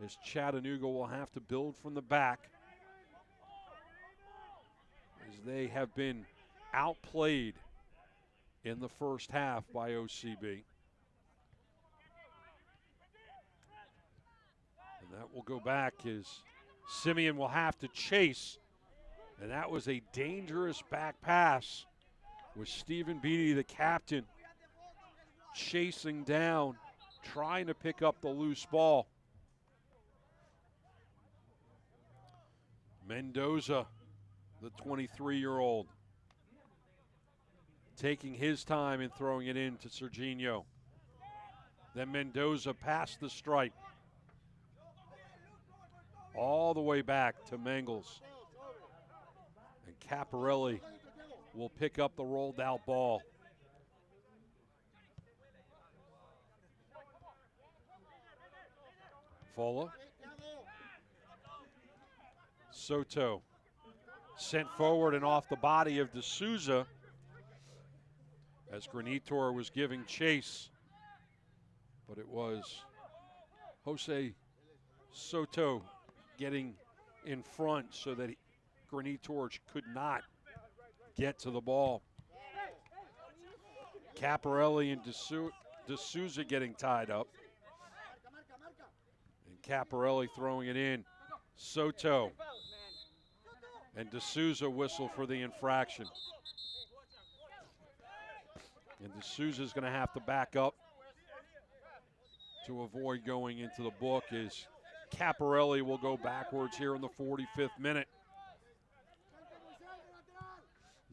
as Chattanooga will have to build from the back as they have been outplayed in the first half by OCB. And that will go back as Simeon will have to chase. And that was a dangerous back pass with Stephen Beatty, the captain, chasing down, trying to pick up the loose ball. Mendoza, the 23-year-old, taking his time and throwing it in to Serginho. Then Mendoza past the stripe. All the way back to Mangles. And Caparelli will pick up the rolled out ball. Fola. Soto sent forward and off the body of D'Souza as Granitor was giving chase. But it was Jose Soto getting in front so that Granitor could not get to the ball. Caparelli and D'Souza getting tied up. And Caparelli throwing it in. Soto and D'Souza whistle for the infraction. And D'Souza's going to have to back up to avoid going into the book as Caparelli will go backwards here in the 45th minute.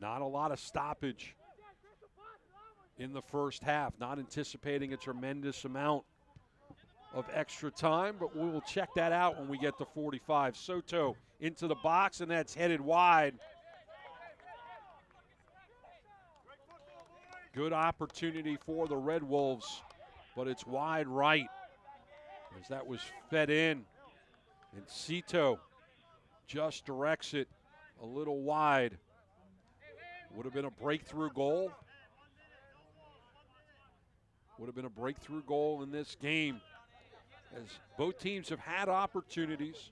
Not a lot of stoppage in the first half. Not anticipating a tremendous amount of extra time, but we will check that out when we get to 45. Soto into the box, and that's headed wide. Good opportunity for the Red Wolves, but it's wide right as that was fed in. And Cito just directs it a little wide. Would have been a breakthrough goal. Would have been a breakthrough goal in this game, as both teams have had opportunities,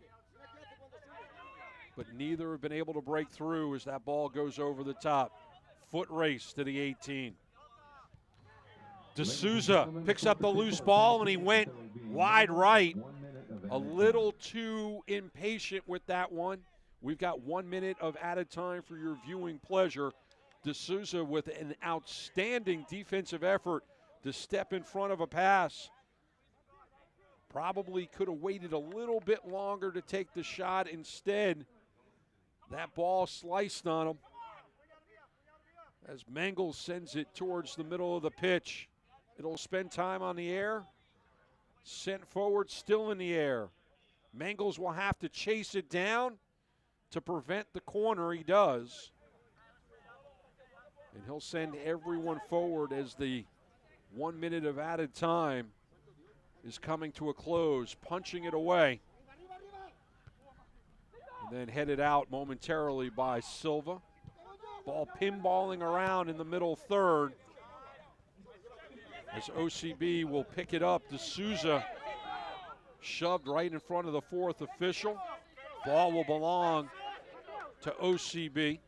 but neither have been able to break through as that ball goes over the top. Foot race to the 18. D'Souza picks up the loose ball, and he went wide right. A little too impatient with that one. We've got 1 minute of added time for your viewing pleasure. D'Souza with an outstanding defensive effort to step in front of a pass. Probably could have waited a little bit longer to take the shot. Instead, that ball sliced on him as Mangles sends it towards the middle of the pitch. It'll spend time on the air. Sent forward, still in the air. Mangles will have to chase it down to prevent the corner. He does. And he'll send everyone forward as the 1 minute of added time is coming to a close. Punching it away. And then headed out momentarily by Silva. Ball pinballing around in the middle third, as OCB will pick it up. D'Souza shoved right in front of the fourth official. Ball will belong to OCB.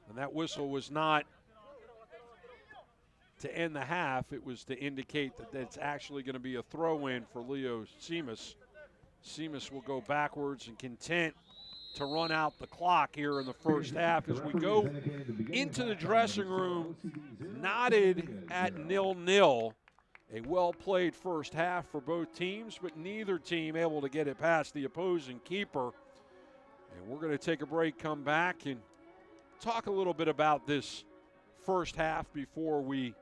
And that whistle was not to end the half. It was to indicate that it's actually going to be a throw-in for Leo Seamus. Seamus will go backwards and content to run out the clock here in the first half as we go into the dressing room, knotted at 0-0. A well-played first half for both teams, but neither team able to get it past the opposing keeper. And we're going to take a break, come back, and talk a little bit about this first half before we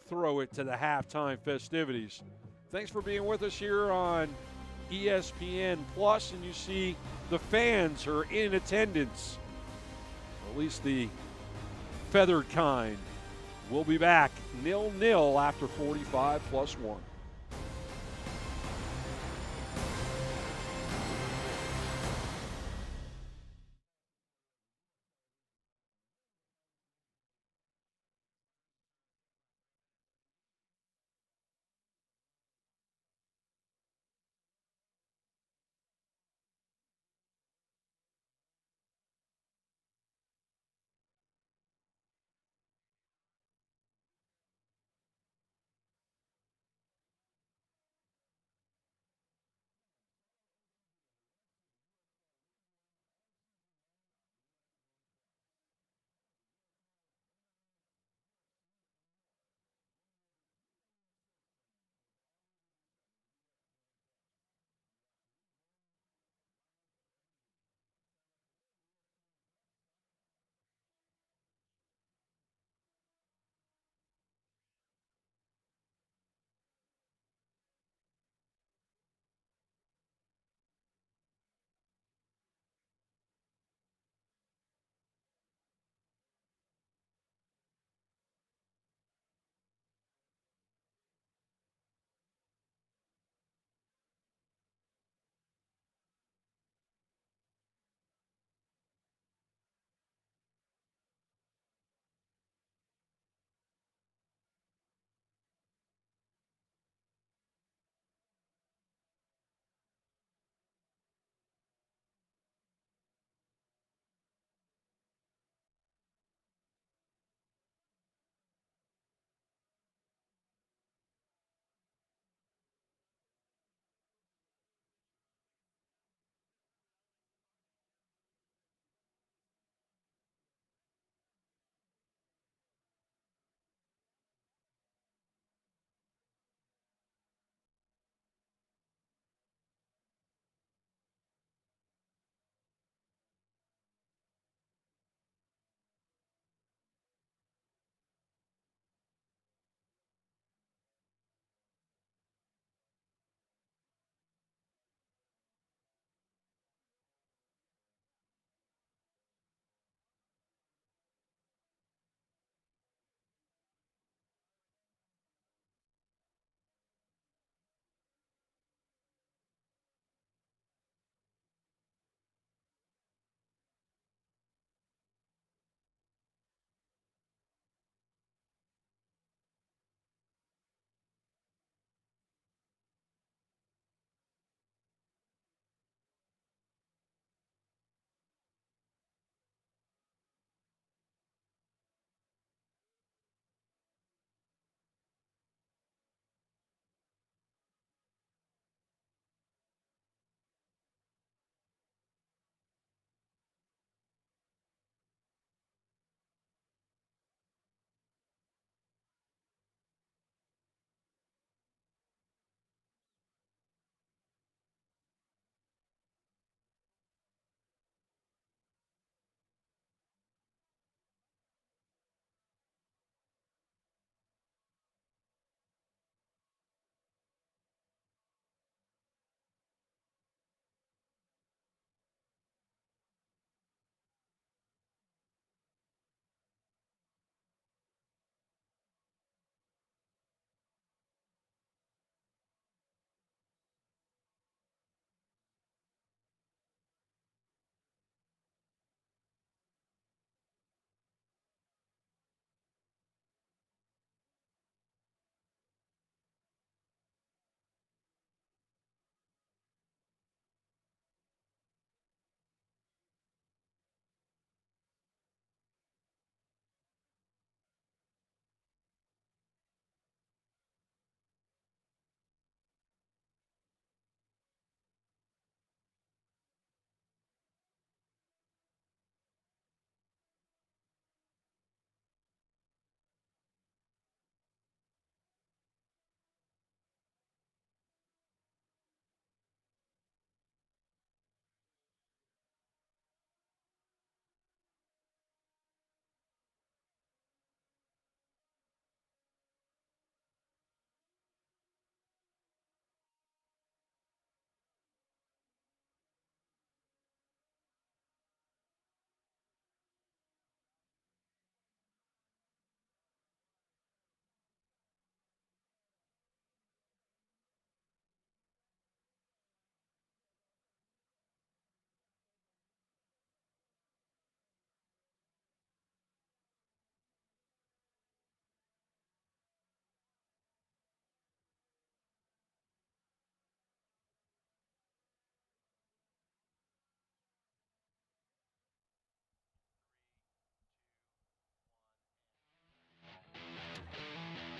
throw it to the halftime festivities. Thanks for being with us here on ESPN Plus, and you see the fans are in attendance, at least the feathered kind. We'll be back 0-0 after 45 plus 1.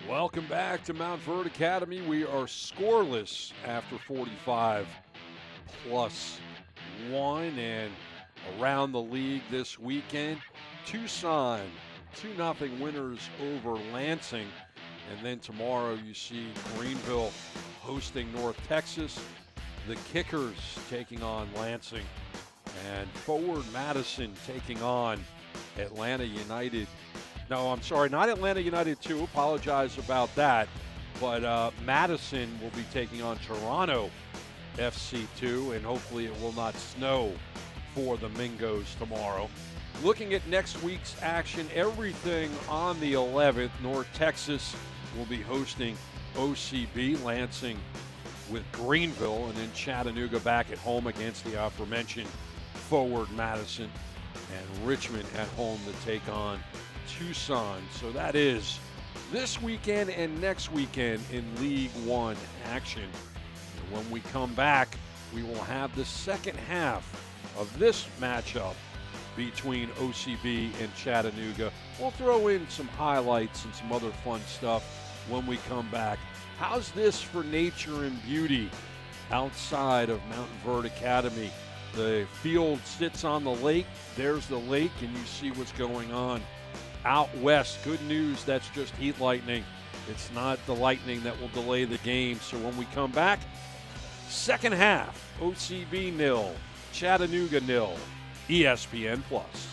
Welcome back to Mount Verde Academy. We are scoreless after 45 plus one, and around the league this weekend, Tucson 2-0 winners over Lansing. And then tomorrow you see Greenville hosting North Texas, the Kickers taking on Lansing, and Forward Madison taking on Atlanta United. No, I'm sorry, not Atlanta United 2. Apologize about that. But Madison will be taking on Toronto FC2, and hopefully it will not snow for the Mingos tomorrow. Looking at next week's action, everything on the 11th. North Texas will be hosting OCB, Lansing with Greenville, and then Chattanooga back at home against the aforementioned Forward Madison, and Richmond at home to take on Tucson. So that is this weekend and next weekend in League One action. And when we come back, we will have the second half of this matchup between OCB and Chattanooga. We'll throw in some highlights and some other fun stuff when we come back. How's this for nature and beauty outside of Mountain Verde Academy? The field sits on the lake. There's the lake, and you see what's going on out west. Good news, that's just heat lightning. It's not the lightning that will delay the game. So when we come back, second half, OCB 0, Chattanooga 0, ESPN Plus.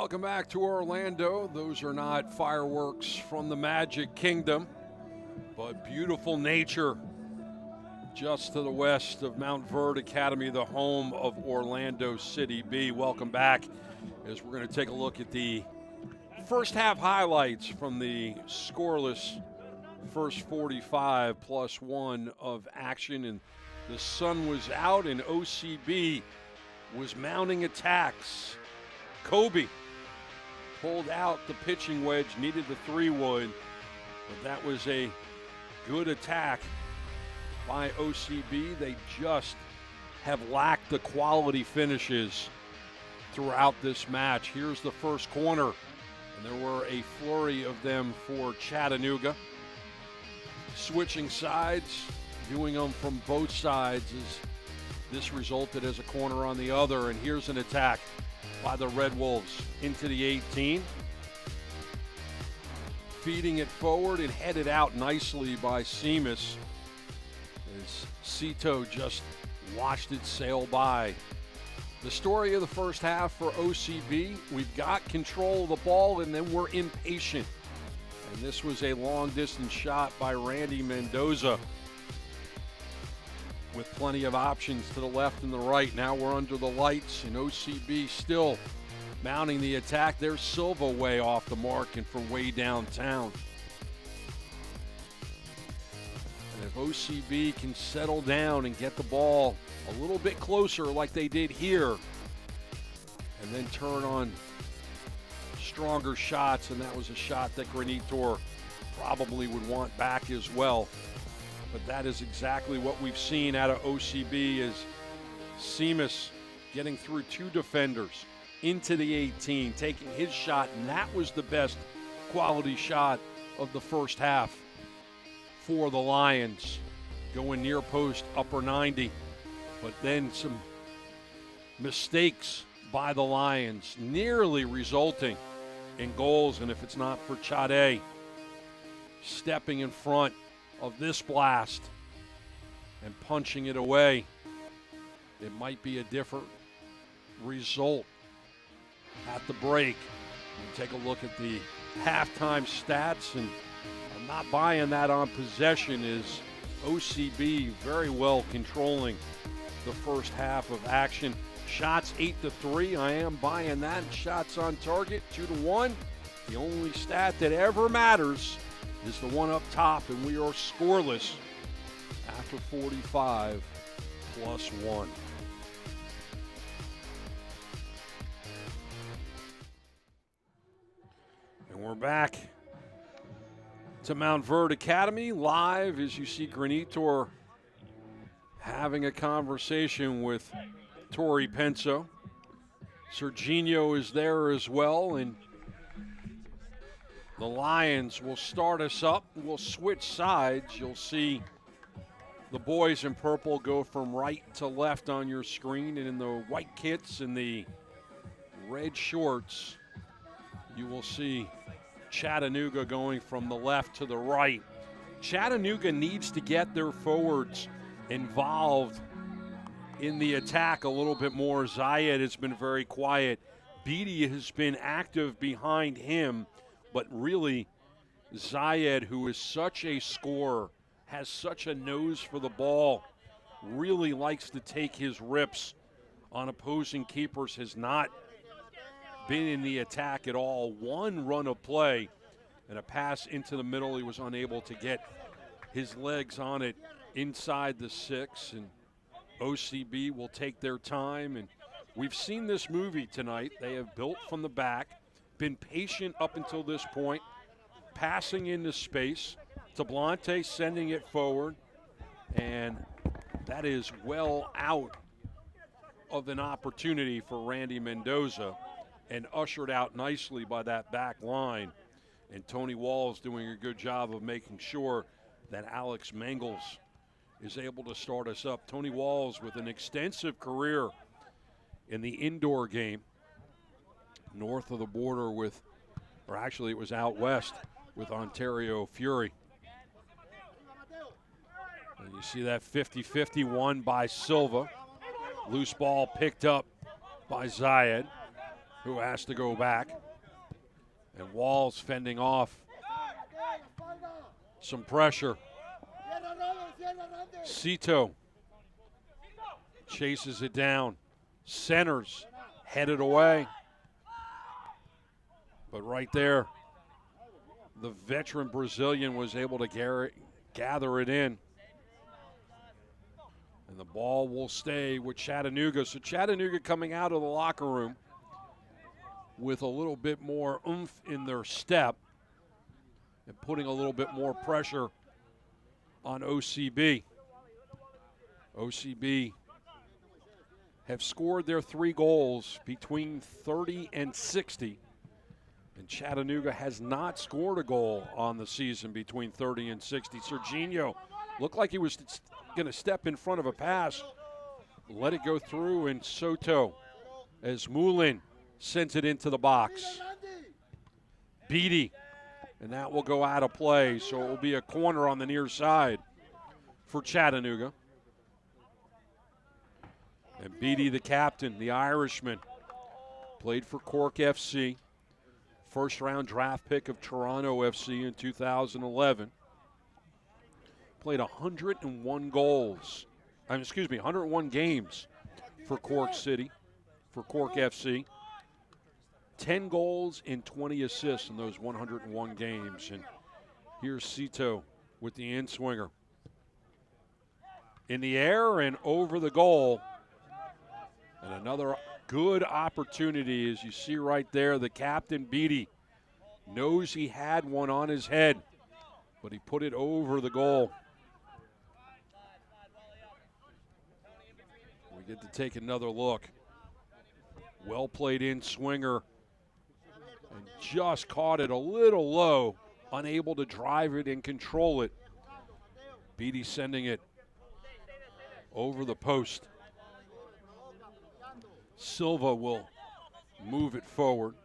Welcome back to Orlando. Those are not fireworks from the Magic Kingdom, but beautiful nature just to the west of Mount Verde Academy, the home of Orlando City B. Welcome back as we're going to take a look at the first half highlights from the scoreless first 45 plus one of action. And the sun was out and OCB was mounting attacks. Kobe pulled out the pitching wedge, needed the 3-wood, but that was a good attack by OCB. They just have lacked the quality finishes throughout this match. Here's the first corner, and there were a flurry of them for Chattanooga. Switching sides, doing them from both sides, as this resulted as a corner on the other. And here's an attack by the Red Wolves into the 18. Feeding it forward and headed out nicely by Seamus as Cito just watched it sail by. The story of the first half for OCB, we've got control of the ball and then we're impatient. And this was a long distance shot by Randy Mendoza with plenty of options to the left and the right. Now we're under the lights, and OCB still mounting the attack. There's Silva way off the mark and from way downtown. And if OCB can settle down and get the ball a little bit closer like they did here, and then turn on stronger shots, and that was a shot that Granitor probably would want back as well. But that is exactly what we've seen out of OCB, is Seamus getting through two defenders into the 18, taking his shot, and that was the best quality shot of the first half for the Lions. Going near post, upper 90, but then some mistakes by the Lions, nearly resulting in goals. And if it's not for Chade stepping in front of this blast and punching it away, it might be a different result at the break. We take a look at the halftime stats, and I'm not buying that on possession. Is OCB very well controlling the first half of action. Shots 8-3, I am buying that. Shots on target 2-1. The only stat that ever matters is the one up top, and we are scoreless after 45 plus 1. And we're back to Mount Verde Academy live as you see Granitor having a conversation with Tori Penso. Serginho is there as well, and the Lions will start us up. We'll switch sides. You'll see the boys in purple go from right to left on your screen, and in the white kits and the red shorts, you will see Chattanooga going from the left to the right. Chattanooga needs to get their forwards involved in the attack a little bit more. Zayed has been very quiet. Beatty has been active behind him. But really, Zayed, who is such a scorer, has such a nose for the ball, really likes to take his rips on opposing keepers, has not been in the attack at all. One run of play and a pass into the middle. He was unable to get his legs on it inside the 6, and OCB will take their time. And we've seen this movie tonight. They have built from the back, been patient up until this point, passing into space. Tablante sending it forward, and that is well out of an opportunity for Randy Mendoza and ushered out nicely by that back line. And Tony Walls doing a good job of making sure that Alex Mangles is able to start us up. Tony Walls with an extensive career in the indoor game, north of the border with, or actually it was out west with Ontario Fury. And you see that 50-50 won by Silva. Loose ball picked up by Zayed. who has to go back. And Walls fending off some pressure. Cito chases it down. Centers headed away. But right there, the veteran Brazilian was able to gather it in. And the ball will stay with Chattanooga. So Chattanooga coming out of the locker room with a little bit more oomph in their step and putting a little bit more pressure on OCB. OCB have scored their 3 goals between 30 and 60. And Chattanooga has not scored a goal on the season between 30 and 60. Serginho looked like he was going to step in front of a pass. Let it go through, and Soto, as Moulin sends it into the box. Beatty, and that will go out of play, so it will be a corner on the near side for Chattanooga. And Beatty, the captain, the Irishman, played for Cork FC. First-round draft pick of Toronto FC in 2011. Played 101 goals. 101 games for Cork City, for Cork FC. 10 goals and 20 assists in those 101 games. And here's Cito with the in-swinger. In the air and over the goal. And another good opportunity, as you see right there, the captain, Beatty, knows he had one on his head, but he put it over the goal. We get to take another look. Well played in swinger, and just caught it a little low, unable to drive it and control it. Beatty sending it over the post. Silva will move it forward.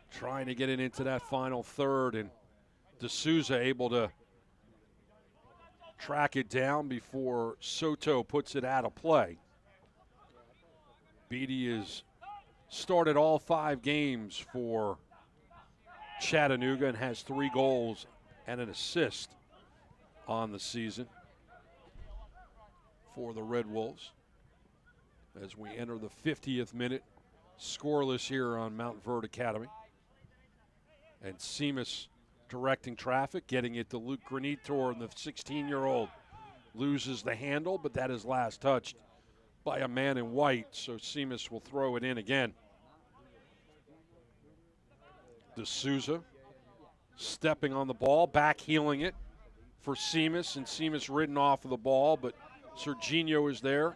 Trying to get it into that final third, and D'Souza able to track it down before Soto puts it out of play. Beatty has started all 5 games for Chattanooga and has 3 goals and an assist on the season for the Red Wolves. As we enter the 50th minute, scoreless here on Mount Verde Academy. And Seamus directing traffic, getting it to Luke Granitor, and the 16-year-old loses the handle, but that is last touched by a man in white, so Seamus will throw it in again. D'Souza stepping on the ball, back heeling it for Seamus, and Seamus ridden off of the ball, but Serginho is there.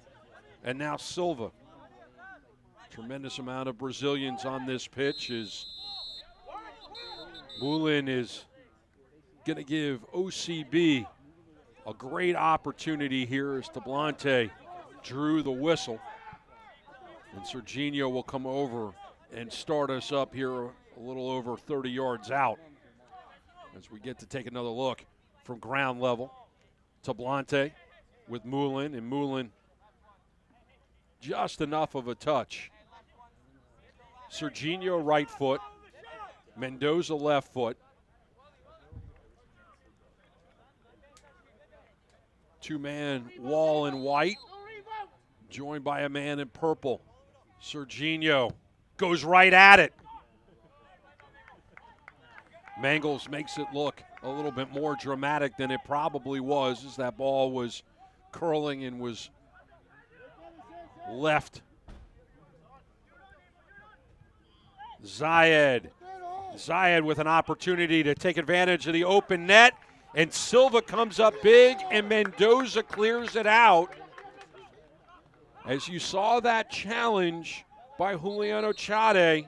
And now Silva. Tremendous amount of Brazilians on this pitch as Moulin is going to give OCB a great opportunity here as Tablante drew the whistle. And Serginho will come over and start us up here a little over 30 yards out as we get to take another look from ground level. Tablante with Moulin, and Moulin just enough of a touch. Serginho right foot, Mendoza left foot. Two-man wall in white, joined by a man in purple. Serginho goes right at it. Mangles makes it look a little bit more dramatic than it probably was, as that ball was curling and was left. Zayed with an opportunity to take advantage of the open net, and Silva comes up big, and Mendoza clears it out. As you saw that challenge by Juliano Chade,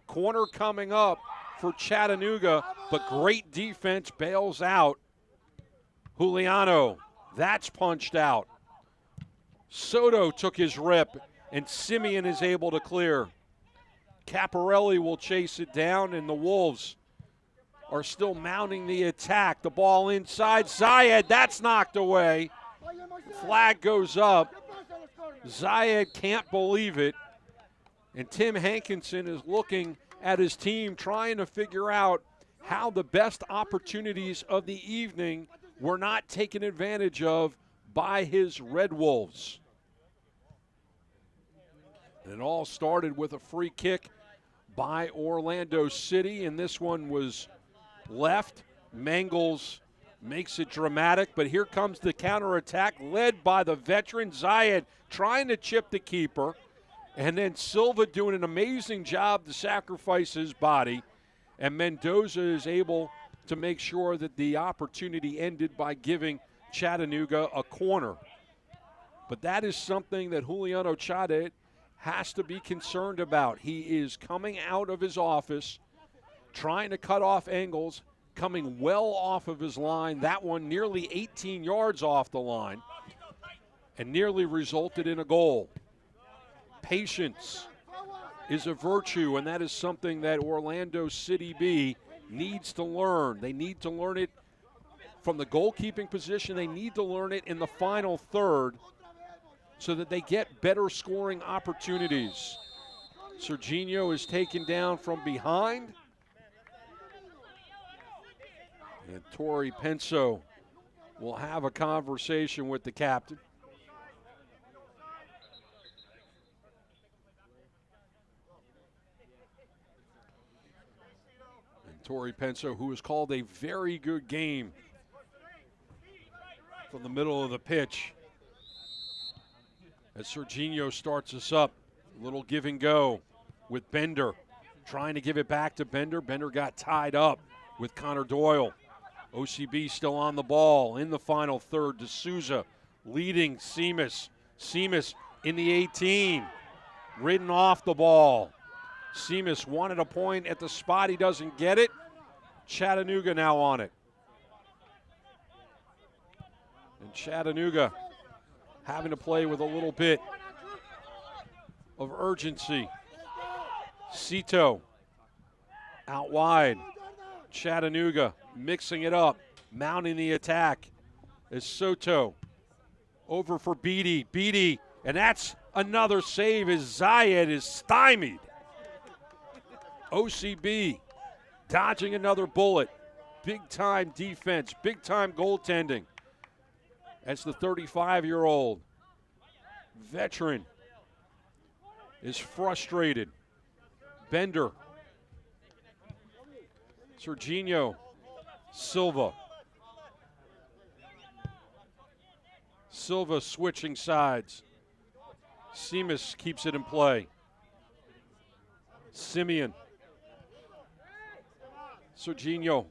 corner coming up for Chattanooga, but great defense bails out. Juliano, that's punched out. Soto took his rip, and Simeon is able to clear. Caparelli will chase it down, and the Wolves are still mounting the attack. The ball inside. Zayed, that's knocked away. Flag goes up. Zayed can't believe it. And Tim Hankinson is looking at his team, trying to figure out how the best opportunities of the evening were not taken advantage of by his Red Wolves. And it all started with a free kick by Orlando City, and this one was left. Mangles makes it dramatic, but here comes the counterattack led by the veteran Zayed, trying to chip the keeper, and then Silva doing an amazing job to sacrifice his body, and Mendoza is able to make sure that the opportunity ended by giving Chattanooga a corner. But that is something that Juliano Chade has to be concerned about. He is coming out of his office, trying to cut off angles, coming well off of his line. That one nearly 18 yards off the line and nearly resulted in a goal. Patience is a virtue, and that is something that Orlando City B needs to learn. They need to learn it from the goalkeeping position. They need to learn it in the final third so that they get better scoring opportunities. Serginho is taken down from behind. And Tori Penso will have a conversation with the captain. And Tori Penso, who has called a very good game from the middle of the pitch. As Serginho starts us up, a little give and go with Bender. Trying to give it back to Bender. Bender got tied up with Connor Doyle. OCB still on the ball in the final third. D'Souza leading Seamus. Seamus in the 18, ridden off the ball. Seamus wanted a point at the spot. He doesn't get it. Chattanooga now on it. And Chattanooga having to play with a little bit of urgency. Cito out wide. Chattanooga mixing it up, mounting the attack as Soto over for Beatty. Beatty, and that's another save as Zayed is stymied. OCB dodging another bullet. Big time defense, big time goaltending. That's the 35-year-old veteran is frustrated. Bender. Serginho. Silva. Silva switching sides. Seamus keeps it in play. Simeon. Serginho.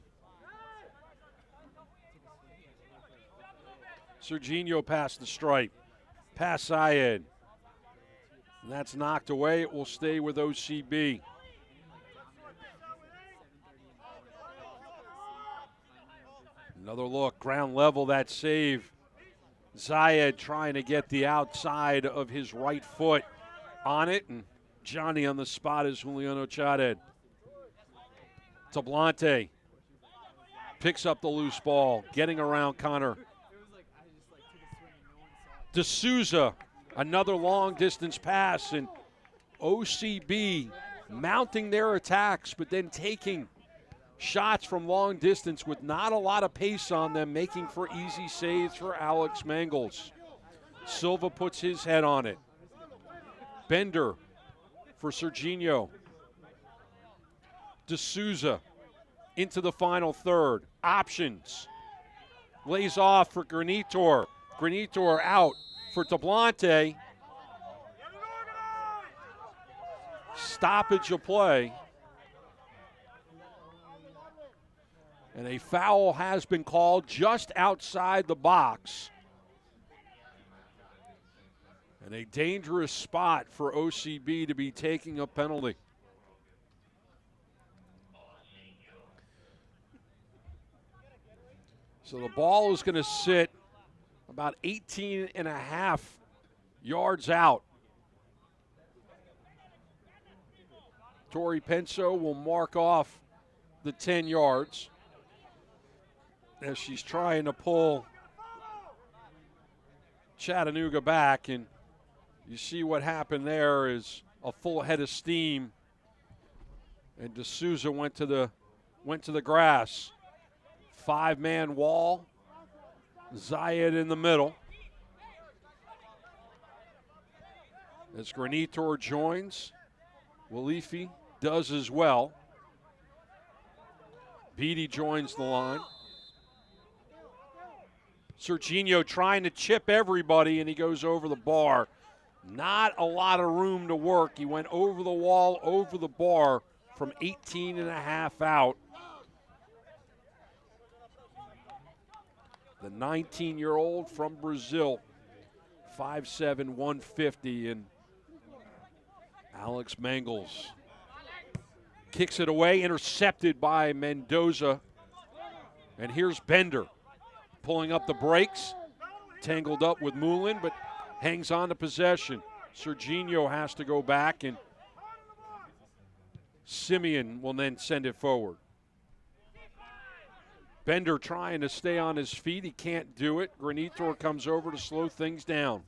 Serginho past the stripe. Pass Zayed. And that's knocked away. It will stay with OCB. Another look, ground level, that save. Zayed trying to get the outside of his right foot on it, and Johnny on the spot is Juliano Chade. Tablante picks up the loose ball, getting around Connor. D'Souza, another long distance pass, and OCB mounting their attacks, but then taking shots from long distance with not a lot of pace on them, making for easy saves for Alex Mangles. Silva puts his head on it. Bender for Serginho. D'Souza into the final third. Options. Lays off for Granitor. Granitor out for Tablante. Stoppage of play. And a foul has been called just outside the box. And a dangerous spot for OCB to be taking a penalty. So the ball is going to sit about 18 and a half yards out. Tori Penso will mark off the 10 yards as she's trying to pull Chattanooga back, and you see what happened there is a full head of steam. And D'Souza went to the grass. 5-man wall. Zayed in the middle. As Granitor joins, Walifi does as well. Beatty joins the line. Serginho trying to chip everybody, and he goes over the bar. Not a lot of room to work. He went over the wall, over the bar from 18 and a half out. The 19-year-old from Brazil, 5'7", 150, and Alex Mangels kicks it away, intercepted by Mendoza. And here's Bender pulling up the brakes, tangled up with Moulin, but hangs on to possession. Serginho has to go back, and Simeon will then send it forward. Bender trying to stay on his feet. He can't do it. Granitor comes over to slow things down.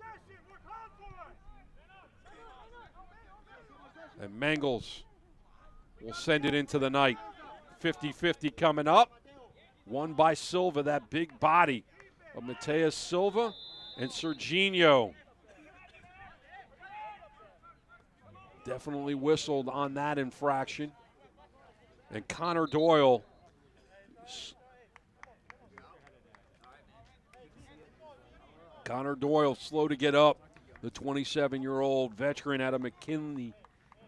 And Mangels will send it into the night. 50-50 coming up. Won by Silva, that big body of Mateus Silva and Serginho. Definitely whistled on that infraction. And Connor Doyle slow to get up. The 27-year-old veteran out of McKinley,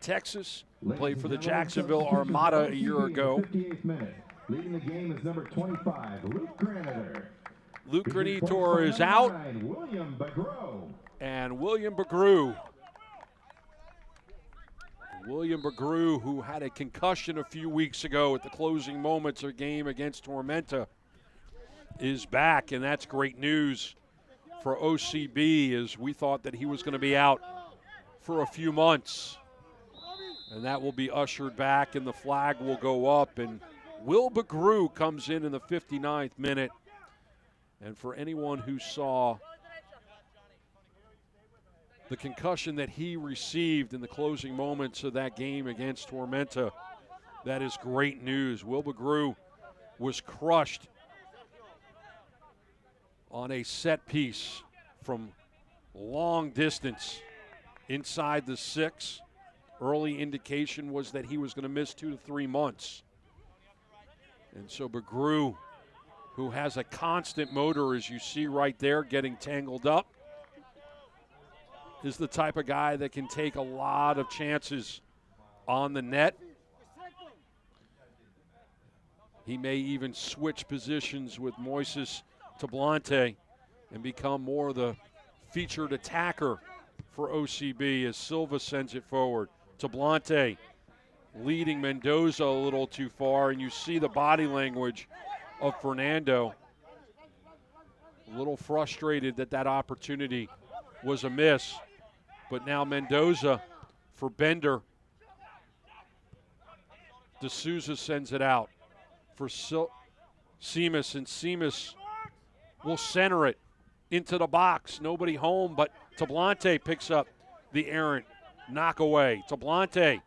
Texas, played for the Jacksonville Armada a year ago. 58th minute. Leading the game is number 25, Luke Granitor. Luke Granitor is out. William Bagreau. And William Bagreau. William Bagreau, who had a concussion a few weeks ago at the closing moments of a game against Tormenta, is back, and that's great news for OCB, as we thought that he was going to be out for a few months. And that will be ushered back, and the flag will go up, and Will Bagreau comes in the 59th minute. And for anyone who saw the concussion that he received in the closing moments of that game against Tormenta, that is great news. Will Bagreau was crushed on a set piece from long distance inside the 6. Early indication was that he was going to miss 2 to 3 months. And so Bagreau, who has a constant motor, as you see right there, getting tangled up, is the type of guy that can take a lot of chances on the net. He may even switch positions with Moises Tablante and become more the featured attacker for OCB as Silva sends it forward. Tablante leading Mendoza a little too far, and you see the body language of Fernando. A little frustrated that that opportunity was a miss, but now Mendoza for Bender. D'Souza sends it out for Seamus, and Seamus will center it into the box. Nobody home, but Tablante picks up the errant knockaway. Tablante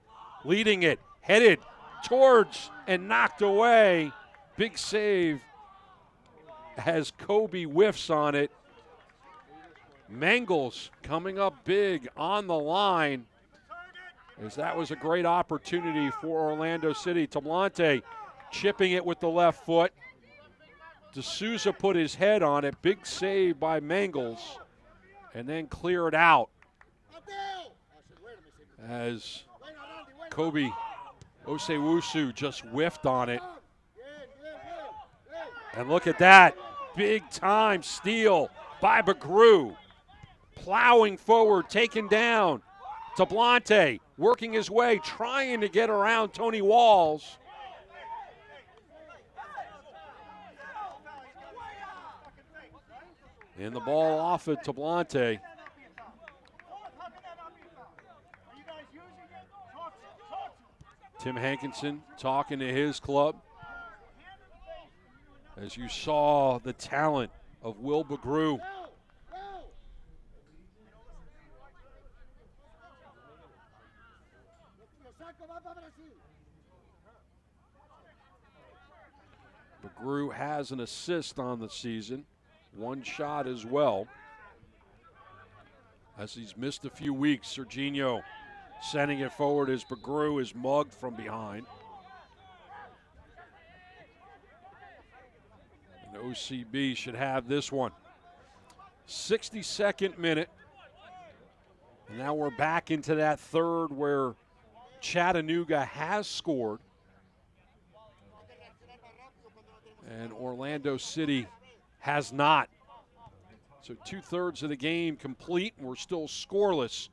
leading it, headed towards and knocked away. Big save as Kobe whiffs on it. Mangels coming up big on the line, as that was a great opportunity for Orlando City. Tablante chipping it with the left foot. D'Souza put his head on it. Big save by Mangels, and then clear it out as Kobe Osewusu just whiffed on it. And look at that, big time steal by Bagreau. Plowing forward, taken down. Tablante working his way, trying to get around Tony Walls. And the ball off of Tablante. Tim Hankinson talking to his club. As you saw the talent of Will Bagreau. McGrew has an assist on the season, one shot as well. As he's missed a few weeks, Serginho sending it forward as McGrew is mugged from behind. And OCB should have this one. 62nd minute. And now we're back into that third where Chattanooga has scored. And Orlando City has not. So 2/3 of the game complete, and we're still scoreless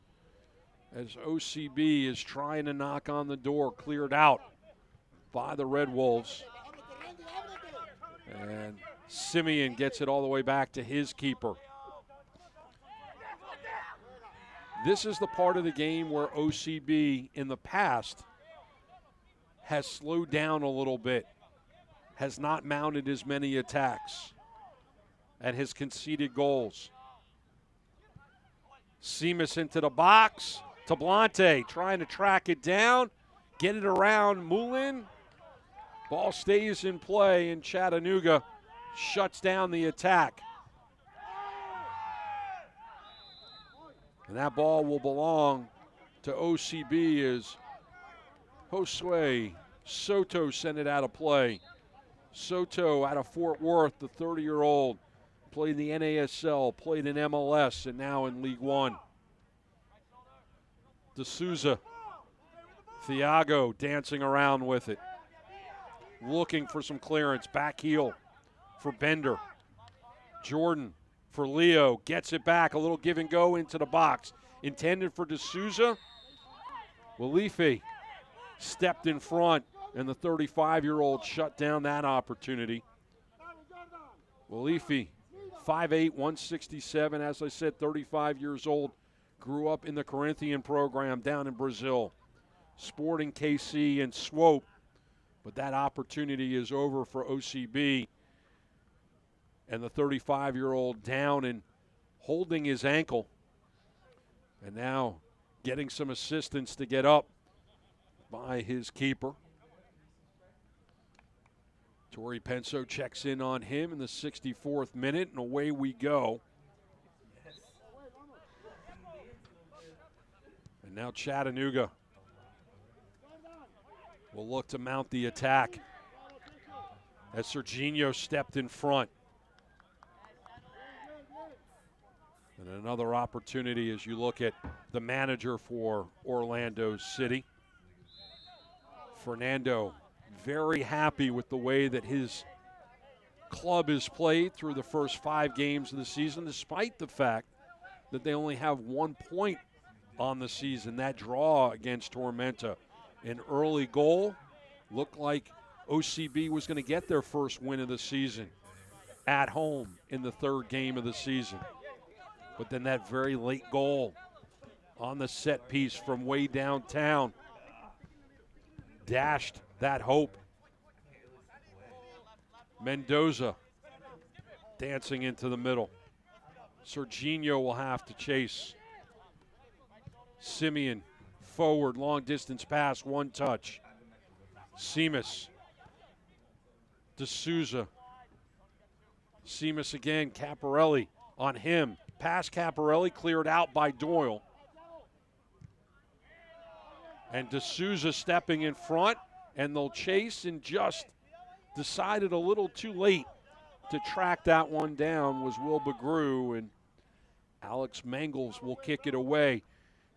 as OCB is trying to knock on the door, cleared out by the Red Wolves. And Simeon gets it all the way back to his keeper. This is the part of the game where OCB in the past has slowed down a little bit, has not mounted as many attacks, and has conceded goals. Seamus into the box. Tablante trying to track it down, get it around Moulin. Ball stays in play, and Chattanooga shuts down the attack. And that ball will belong to OCB as Josue Soto sent it out of play. Soto out of Fort Worth, the 30-year-old, played in the NASL, played in MLS, and now in League One. D'Souza, Thiago dancing around with it. Looking for some clearance, back heel for Bender. Jordan for Leo, gets it back, a little give and go into the box. Intended for D'Souza. Walife stepped in front, and the 35-year-old shut down that opportunity. Walife, 5'8", 167, as I said, 35 years old. Grew up in the Corinthian program down in Brazil. Sporting KC and Swope. But that opportunity is over for OCB. And the 35-year-old down and holding his ankle. And now getting some assistance to get up by his keeper. Torrey Penso checks in on him in the 64th minute, and away we go. And now Chattanooga will look to mount the attack as Serginho stepped in front. And another opportunity as you look at the manager for Orlando City. Fernando, very happy with the way that his club is played through the first 5 games of the season, despite the fact that they only have 1 point on the season. That draw against Tormenta, an early goal, looked like OCB was going to get their first win of the season at home in the 3rd game of the season. But then that very late goal on the set piece from way downtown dashed that hope. Mendoza dancing into the middle. Serginho will have to chase. Simeon forward, long distance pass, one touch. Seamus. D'Souza. Seamus again, Caparelli on him. Pass Caparelli, cleared out by Doyle. And D'Souza stepping in front, and they'll chase and just decided a little too late to track that one down was Will Begrew, and Alex Mangles will kick it away.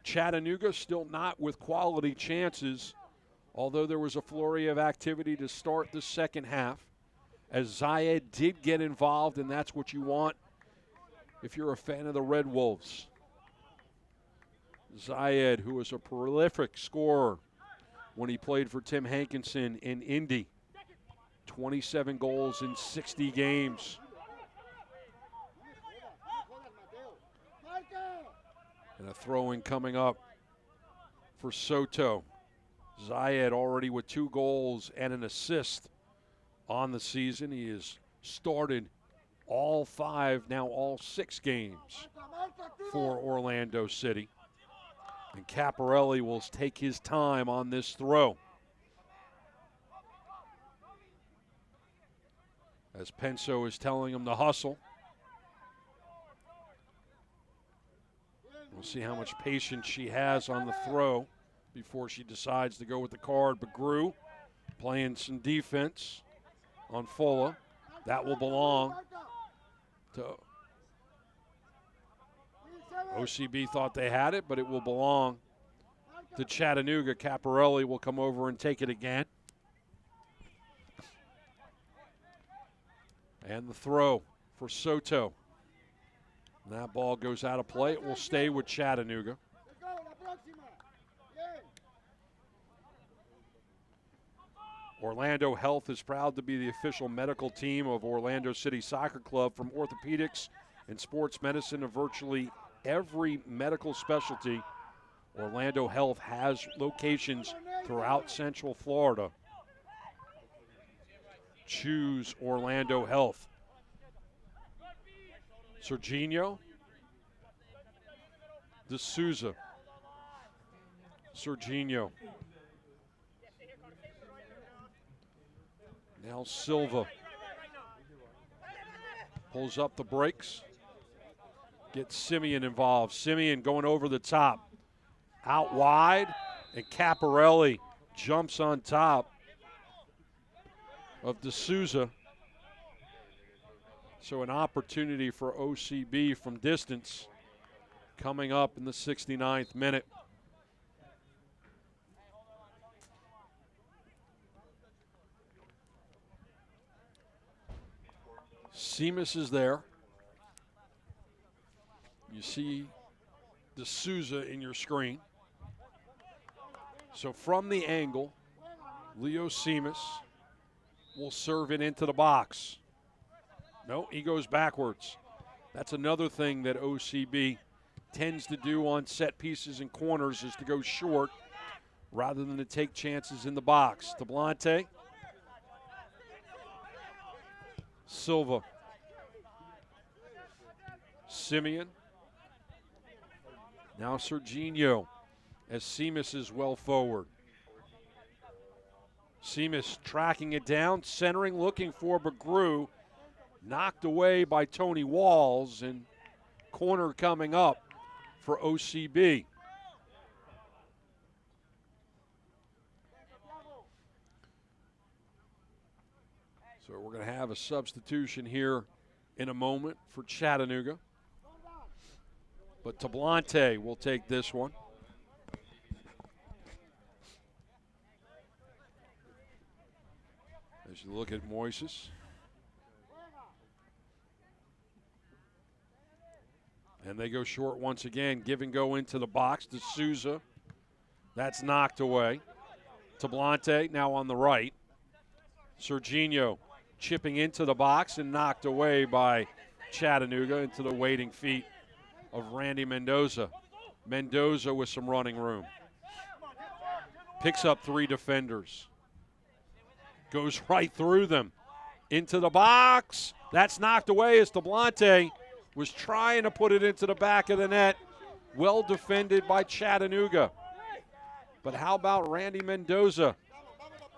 Chattanooga still not with quality chances, although there was a flurry of activity to start the second half, as Zayed did get involved, and that's what you want if you're a fan of the Red Wolves. Zayed, who was a prolific scorer when he played for Tim Hankinson in Indy. 27 goals in 60 games. And a throw-in coming up for Soto. Zayed already with 2 goals and an assist on the season. He has started all 5, now all 6 games for Orlando City. And Caparelli will take his time on this throw. As Penso is telling him to hustle. We'll see how much patience she has on the throw before she decides to go with the card. But Grew playing some defense on Fola. That will belong to OCB. Thought they had it, but it will belong to Chattanooga. Caparelli will come over and take it again. And the throw for Soto. And that ball goes out of play. It will stay with Chattanooga. Orlando Health is proud to be the official medical team of Orlando City Soccer Club. From orthopedics and sports medicine to virtually every medical specialty, Orlando Health has locations throughout Central Florida. Choose Orlando Health. Serginho. D'Souza. Serginho. Now Silva pulls up the brakes. Gets Simeon involved. Simeon going over the top. Out wide, and Caparelli jumps on top of D'Souza. So an opportunity for OCB from distance coming up in the 69th minute. Seamus is there. You see D'Souza in your screen. So from the angle, Leo Seamus will serve it into the box. No, he goes backwards. That's another thing that OCB tends to do on set pieces and corners, is to go short rather than to take chances in the box. Tablante. Silva. Simeon. Now Serginho, as Seamus is well forward. Seamus tracking it down, centering, looking for Begrew. Knocked away by Tony Walls, and corner coming up for OCB. So we're going to have a substitution here in a moment for Chattanooga. But Tablante will take this one. As you look at Moises. And they go short once again. Give and go into the box. D'Souza. That's knocked away. Tablante now on the right. Serginho chipping into the box and knocked away by Chattanooga into the waiting feet of Randy Mendoza. Mendoza with some running room. Picks up three defenders. Goes right through them. Into the box. That's knocked away as Tablante was trying to put it into the back of the net. Well defended by Chattanooga. But how about Randy Mendoza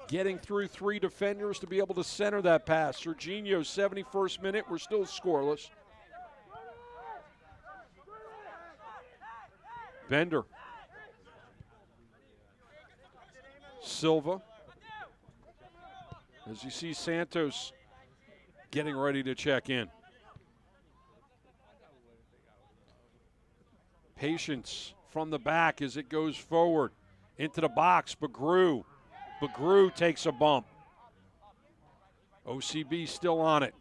getting through three defenders to be able to center that pass? Serginho, 71st minute. We're still scoreless. Bender. Silva. As you see Santos getting ready to check in. Patience from the back as it goes forward. Into the box, Begrew. Begrew takes a bump. OCB still on it.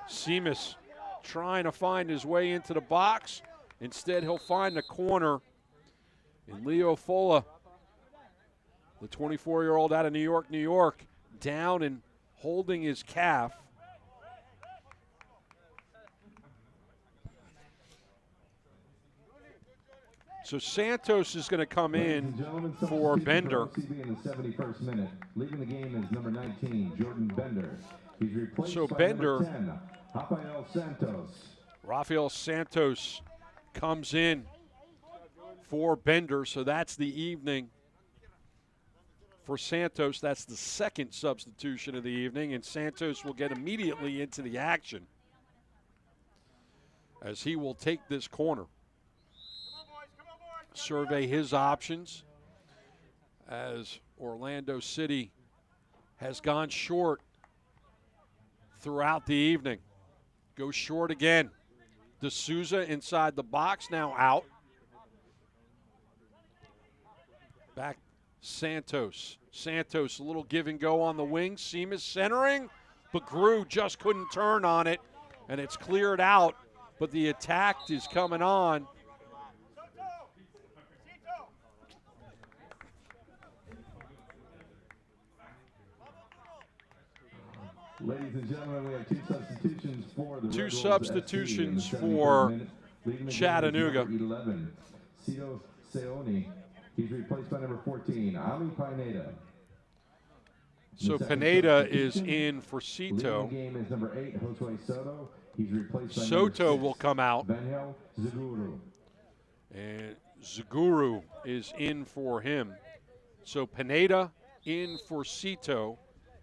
Seamus trying to find his way into the box. Instead, he'll find the corner. And Leo Fola, the 24-year-old out of New York, down and holding his calf. So Santos is going to come in for Bender. In the 71st minute, leaving the game is number 19, Jordan Bender. He's replaced by Bender, number 10, Rafael Santos. Rafael Santos comes in for Bender. So that's the evening for Santos. That's the second substitution of the evening, and Santos will get immediately into the action as he will take this corner. Survey his options as Orlando City has gone short throughout the evening. Goes short again. D'Souza inside the box, now out. Back Santos. Santos, a little give and go on the wing. Seamus centering, but Grew just couldn't turn on it, and it's cleared out, but the attack is coming on. Ladies and gentlemen, we have two substitutions for the Two Red Wolves substitutions FC. for Leading the Chattanooga. game is number 11, Cito Seoni. He's replaced by number 14, Ali Pineda. So The second Pineda is substitution, in for Cito. Leading the game is number 8, Josue Soto. He's replaced by Soto number 6, will come out. Benhel Zaguru. And Zaguru is in for him. So Pineda in for Cito,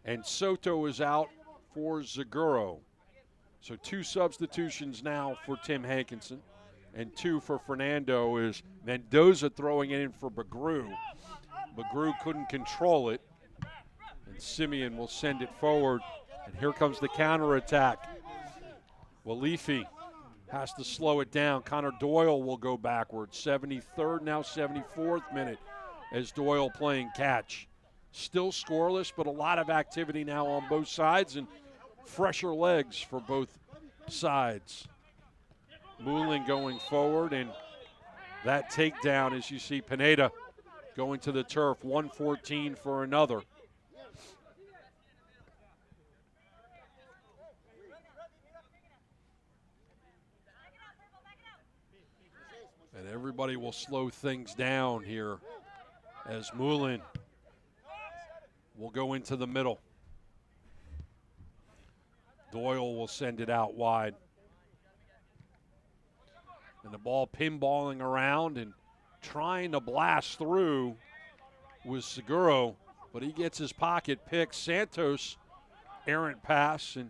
and Soto is out for Zaguro. So two substitutions now for Tim Hankinson, and two for Fernando is Mendoza throwing it in for Bagru. Bagru couldn't control it, and Simeon will send it forward. And here comes the counterattack. Walifi has to slow it down. Connor Doyle will go backwards. 73rd, now 74th minute as Doyle playing catch. Still scoreless, but a lot of activity now on both sides and fresher legs for both sides. Moulin going forward, and that takedown, as you see Pineda going to the turf, 114 for another. And everybody will slow things down here as Moulin will go into the middle. Doyle will send it out wide. And the ball pinballing around and trying to blast through was Seguro, but he gets his pocket picked. Santos, errant pass, and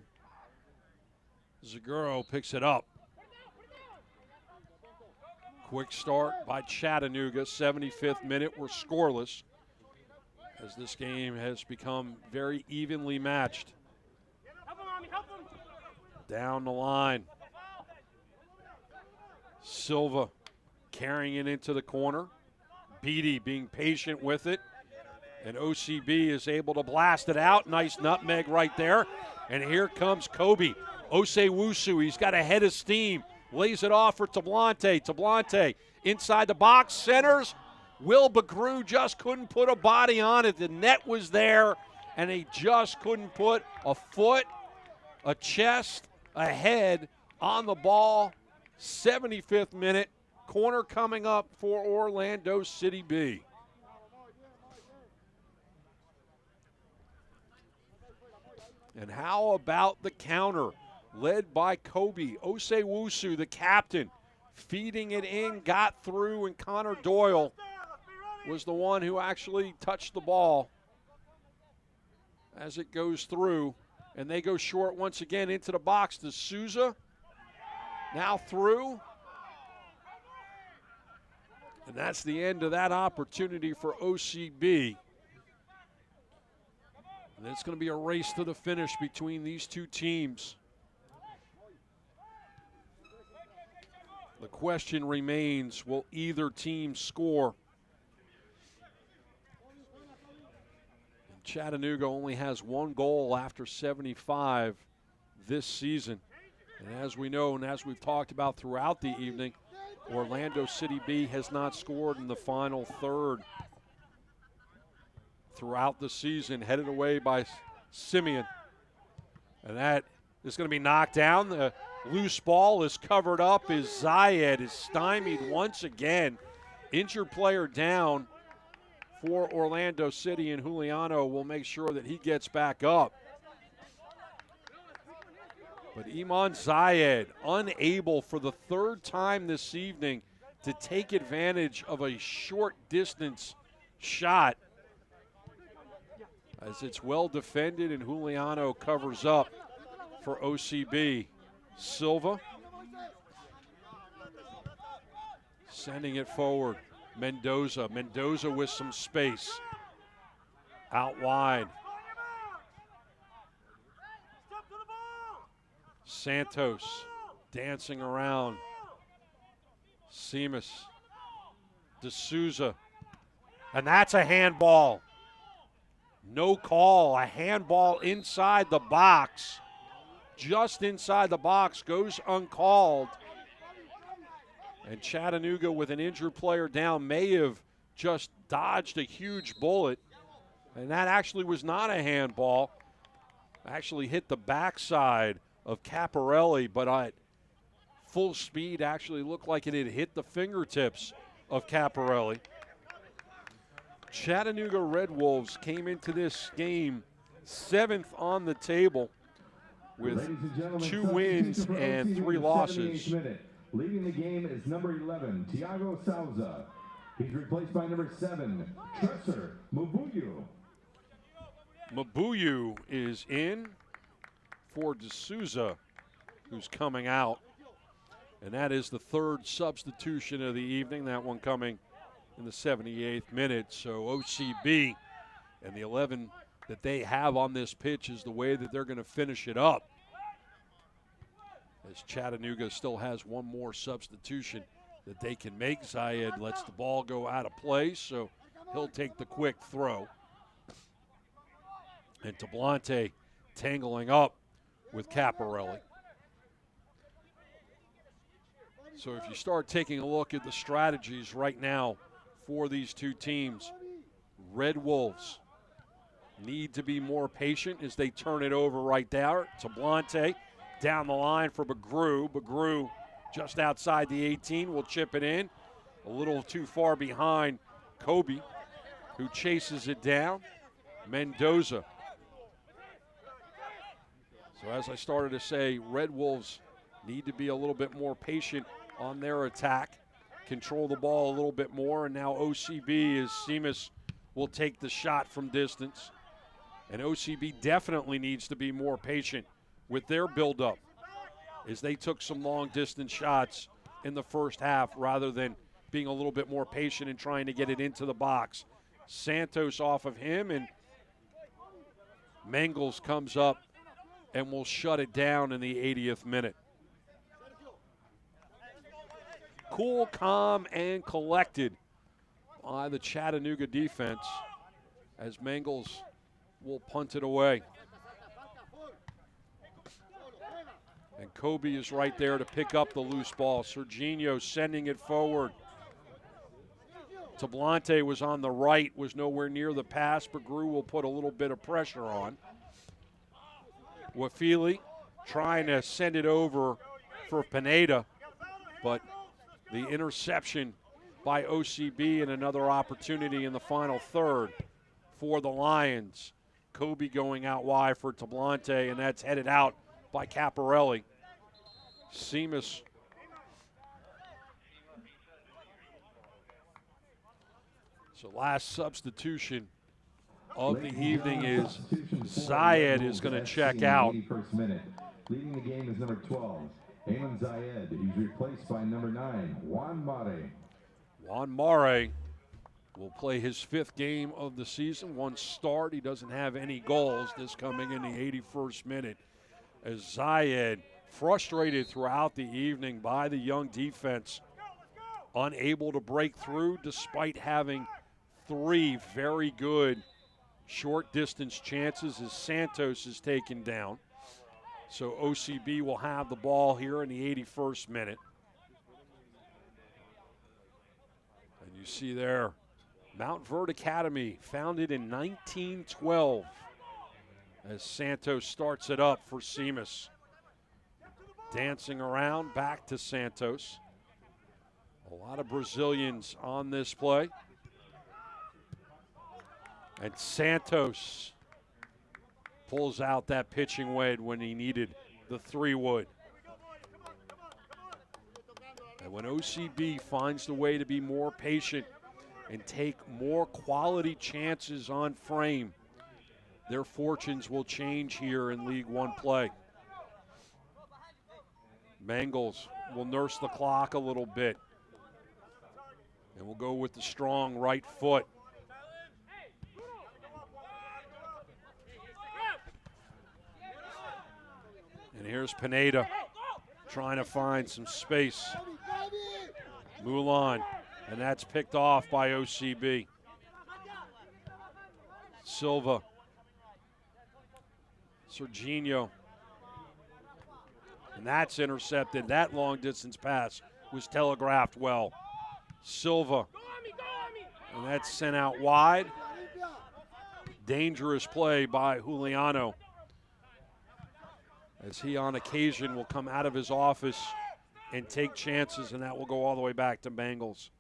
Seguro picks it up. Quick start by Chattanooga, 75th minute. We're scoreless as this game has become very evenly matched. Down the line. Silva carrying it into the corner. Beatty being patient with it. And OCB is able to blast it out. Nice nutmeg right there. And here comes Kobe. Osei-Wusu, he's got a head of steam. Lays it off for Tablante. Tablante inside the box, centers. Will Bagru just couldn't put a body on it. The net was there, and he just couldn't put a foot, a chest, a head on the ball. 75th minute. Corner coming up for Orlando City B. And how about the counter? Led by Kobe. Osei-Wusu, the captain, feeding it in, got through, and Connor Doyle was the one who actually touched the ball as it goes through. And they go short once again into the box. D'Souza now through. And that's the end of that opportunity for OCB. And it's going to be a race to the finish between these two teams. The question remains, will either team score? And Chattanooga only has one goal after 75 this season. And as we know and as we've talked about throughout the evening, Orlando City B has not scored in the final third throughout the season, headed away by Simeon. And that is going to be knocked down. The loose ball is covered up as Zayed is stymied once again. Injured player down for Orlando City, and Juliano will make sure that he gets back up. But Iman Zayed unable for the third time this evening to take advantage of a short distance shot as it's well defended and Juliano covers up for OCB. Silva sending it forward. Mendoza with some space. Out wide. Santos dancing around. Seamus. D'Souza. And that's a handball. No call. A handball inside the box. Just inside the box. Goes uncalled. And Chattanooga, with an injured player down, may have just dodged a huge bullet. And that actually was not a handball. Actually hit the backside of Caparelli, but at full speed actually looked like it had hit the fingertips of Caparelli. Chattanooga Red Wolves came into this game 7th on the table with 2 wins and 3 losses. Leading the game is number 11, Tiago Souza. He's replaced by number 7, Tresser Mabuyu. Mabuyu is in for D'Souza, who's coming out. And that is the 3rd substitution of the evening, that one coming in the 78th minute. So OCB and the 11 that they have on this pitch is the way that they're going to finish it up, as Chattanooga still has one more substitution that they can make. Zayed lets the ball go out of play, so he'll take the quick throw. And Tablante tangling up with Caparelli. So if you start taking a look at the strategies right now for these two teams, Red Wolves need to be more patient as they turn it over right there. Tablante down the line for Bagru. Bagru just outside the 18 will chip it in. A little too far behind Kobe, who chases it down. Mendoza. So as I started to say, Red Wolves need to be a little bit more patient on their attack, control the ball a little bit more, and now OCB, as Seamus will take the shot from distance. And OCB definitely needs to be more patient with their buildup, as they took some long-distance shots in the first half rather than being a little bit more patient and trying to get it into the box. Santos off of him, and Mangles comes up and will shut it down in the 80th minute. Cool, calm, and collected by the Chattanooga defense as Mangles will punt it away. And Kobe is right there to pick up the loose ball. Serginho sending it forward. Tablante was on the right, was nowhere near the pass, but Gru will put a little bit of pressure on. Wafili trying to send it over for Pineda, but the interception by OCB and another opportunity in the final third for the Lions. Kobe going out wide for Tablante, and that's headed out by Caparelli. Seamus so last substitution of the evening is Zayed is going to check out. 81st minute. Leading the game is number 12, Ayman Zayed. He's replaced by number 9, Juan Mare. Juan Mare will play his 5th game of the season. 1 start. He doesn't have any goals. This coming in the 81st minute, as Zayed, frustrated throughout the evening by the young defense, unable to break through despite having 3 very good short distance chances, as Santos is taken down. So OCB will have the ball here in the 81st minute. And you see there, Mount Verde Academy, founded in 1912, as Santos starts it up for Seamus. Dancing around, back to Santos. A lot of Brazilians on this play. And Santos pulls out that pitching wedge when he needed the 3-wood. And when OCB finds the way to be more patient and take more quality chances on frame, their fortunes will change here in League One play. Bengals will nurse the clock a little bit. And we'll go with the strong right foot. And here's Pineda trying to find some space. Mulan, and that's picked off by OCB. Silva. Serginho. And that's intercepted. That long distance pass was telegraphed well. Silva. And that's sent out wide. Dangerous play by Juliano, as he on occasion will come out of his office and take chances, and that will go all the way back to Bengals.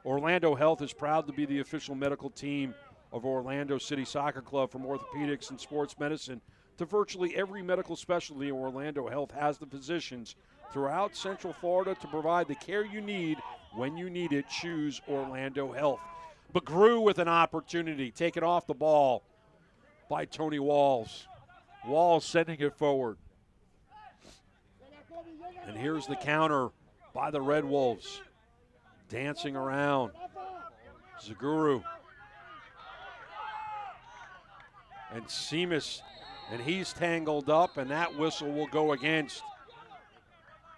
Orlando Health is proud to be the official medical team of Orlando City Soccer Club. From orthopedics and sports medicine to virtually every medical specialty, Orlando Health has the physicians throughout Central Florida to provide the care you need when you need it. Choose Orlando Health. Bagru with an opportunity, taken off the ball by Tony Walls. Walls sending it forward. And here's the counter by the Red Wolves. Dancing around. Zaguru. And Seamus, and he's tangled up, and that whistle will go against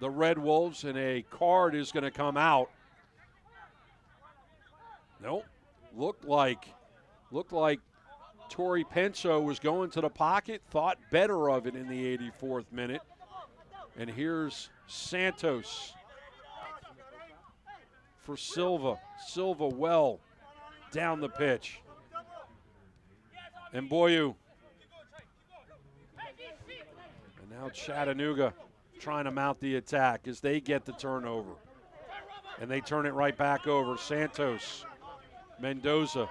the Red Wolves, and a card is going to come out. Nope. Looked like Torrey Penso was going to the pocket, thought better of it in the 84th minute. And here's Santos for Silva. Silva well down the pitch. And Boyu. And now Chattanooga trying to mount the attack as they get the turnover. And they turn it right back over. Santos, Mendoza,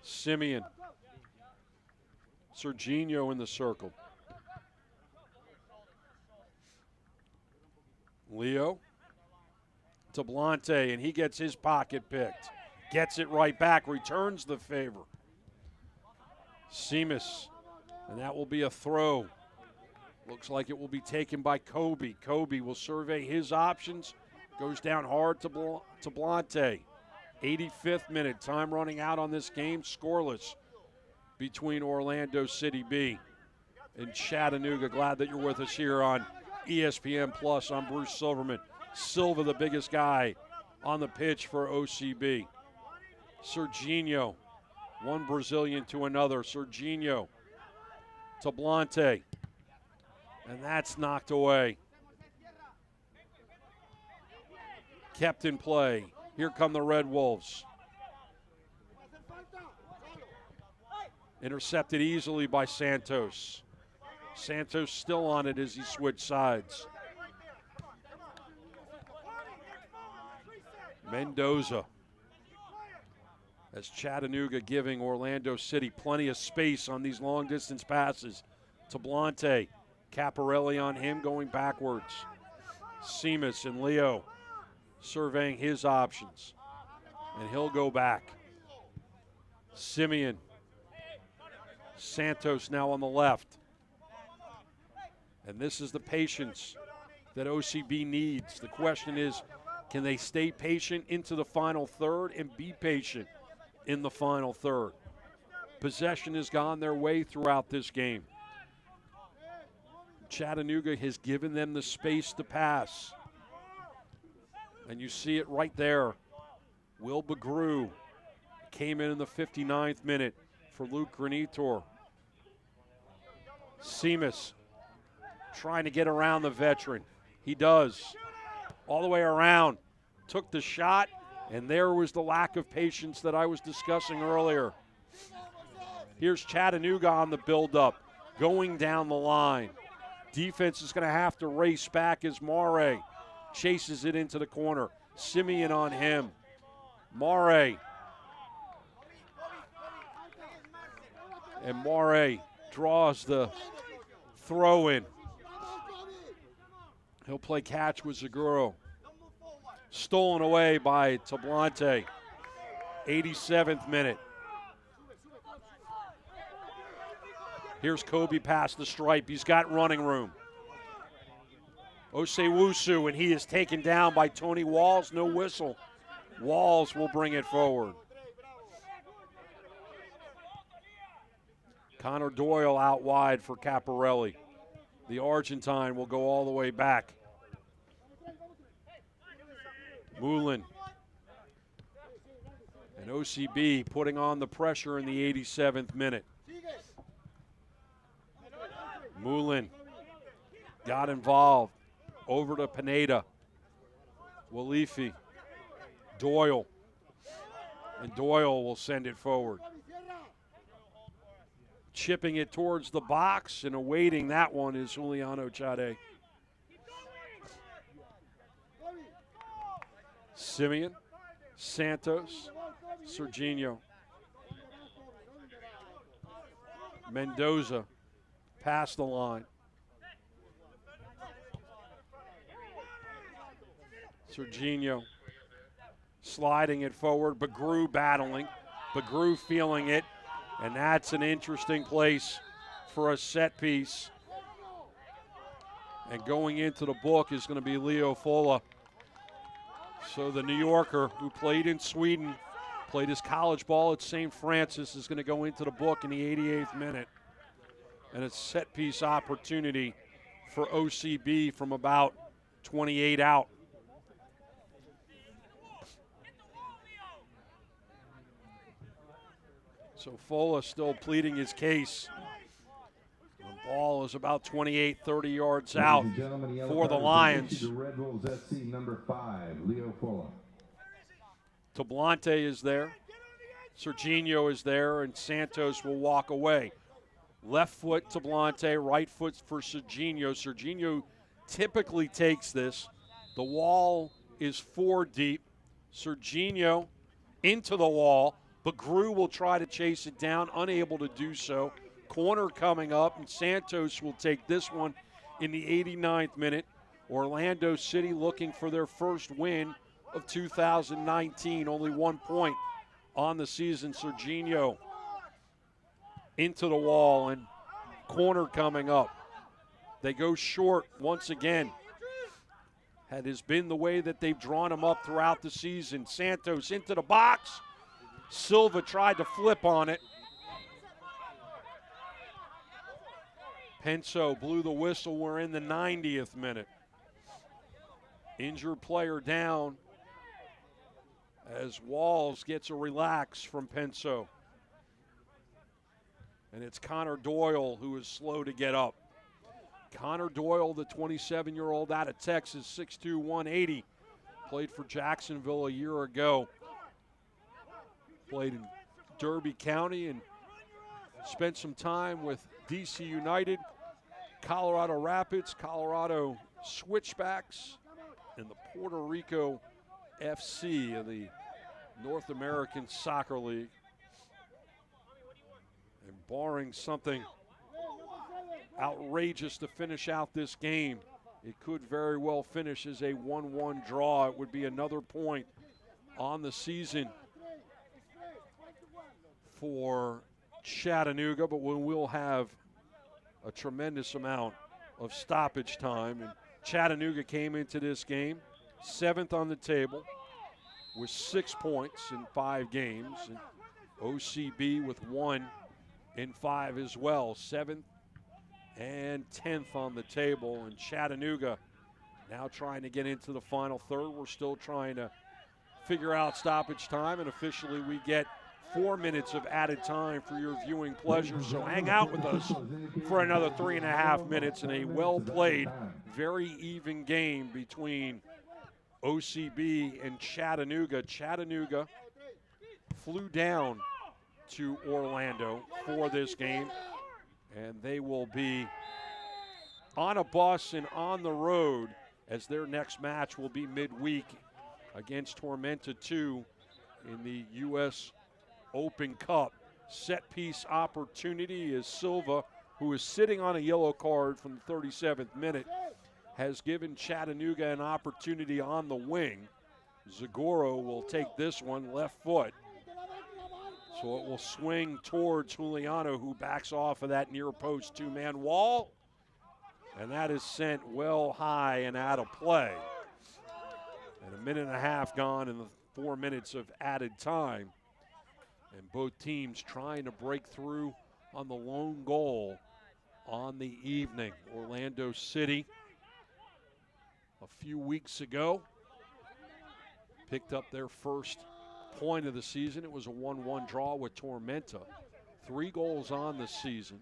Simeon, Serginho in the circle. Leo to Blante, and he gets his pocket picked. Gets it right back, returns the favor. Seamus, and that will be a throw. Looks like it will be taken by Kobe. Kobe will survey his options. Goes down hard to Blante. 85th minute, time running out on this game, scoreless between Orlando City B and Chattanooga. Glad that you're with us here on ESPN Plus. I'm Bruce Silverman. Silva, the biggest guy on the pitch for OCB. Serginho, one Brazilian to another. Serginho to Blante, and that's knocked away. Kept in play. Here come the Red Wolves. Intercepted easily by Santos. Santos still on it as he switched sides. Mendoza. As Chattanooga giving Orlando City plenty of space on these long distance passes to Blante. Caparelli on him going backwards. Seamus and Leo surveying his options. And he'll go back. Simeon. Santos now on the left. And this is the patience that OCB needs. The question is, can they stay patient into the final third and be patient in the final third? Possession has gone their way throughout this game. Chattanooga has given them the space to pass. And you see it right there. Will Bagru came in the 59th minute for Luke Granitor. Seamus trying to get around the veteran. He does. All the way around. Took the shot, and there was the lack of patience that I was discussing earlier. Here's Chattanooga on the build-up, going down the line. Defense is going to have to race back as Mare chases it into the corner. Simeon on him. Mare. And Mare draws the throw in. He'll play catch with Zaguro. stolen away by Tablante. 87th minute. Here's Kobe past the stripe. He's got running room. Osewusu, and he is taken down by Tony Walls. No whistle. Walls will bring it forward. Connor Doyle out wide for Caparelli. The Argentine will go all the way back. Moulin. And OCB putting on the pressure in the 87th minute. Moulin got involved. Over to Pineda. Walifi. Doyle. And Doyle will send it forward. Chipping it towards the box and awaiting that one is Juliano Chade. Simeon, Santos, Serginho. Mendoza past the line. Serginho sliding it forward. Bagru battling. Bagru feeling it. And that's an interesting place for a set piece. And going into the book is going to be Leo Fola. So the New Yorker who played in Sweden, played his college ball at St. Francis, is going to go into the book in the 88th minute. And a set piece opportunity for OCB from about 28 out. So Fola still pleading his case. The ball is about 28, 30 yards out for the Lions. Red Bulls FC number 5, Leo Fola. Tablante is there. Serginho is there, and Santos will walk away. Left foot Tablante, right foot for Serginho. Serginho typically takes this. The wall is 4 deep. Serginho into the wall. Bagru will try to chase it down, unable to do so. Corner coming up, and Santos will take this one in the 89th minute. Orlando City looking for their first win of 2019. Only 1 point on the season. Serginho into the wall, and corner coming up. They go short once again. That has been the way that they've drawn them up throughout the season. Santos into the box. Silva tried to flip on it. Penso blew the whistle. We're in the 90th minute. Injured player down as Walls gets a relax from Penso. And it's Connor Doyle who is slow to get up. Connor Doyle, the 27-year-old out of Texas, 6'2", 180. Played for Jacksonville a year ago. Played in Derby County and spent some time with DC United, Colorado Rapids, Colorado Switchbacks, and the Puerto Rico FC of the North American Soccer League. And barring something outrageous to finish out this game, it could very well finish as a 1-1 draw. It would be another point on the season for Chattanooga, but we will have a tremendous amount of stoppage time. And Chattanooga came into this game 7th on the table with 6 points in 5 games, and OCB with 1 in 5 as well. 7th and 10th on the table, and Chattanooga now trying to get into the final third. We're still trying to figure out stoppage time, and officially we get 4 minutes of added time for your viewing pleasure. So hang out with us for another 3.5 minutes in a well-played, very even game between OCB and Chattanooga. Chattanooga flew down to Orlando for this game, and they will be on a bus and on the road as their next match will be midweek against Tormenta 2 in the U.S. Open Cup. Set piece opportunity is Silva, who is sitting on a yellow card from the 37th minute, has given Chattanooga an opportunity on the wing. Zagoro will take this one left foot. So it will swing towards Juliano, who backs off of that near post two-man wall. And that is sent well high and out of play. And a minute and a half gone in the 4 minutes of added time. And both teams trying to break through on the lone goal on the evening. Orlando City, a few weeks ago, picked up their first point of the season. It was a 1-1 draw with Tormenta. 3 goals on the season.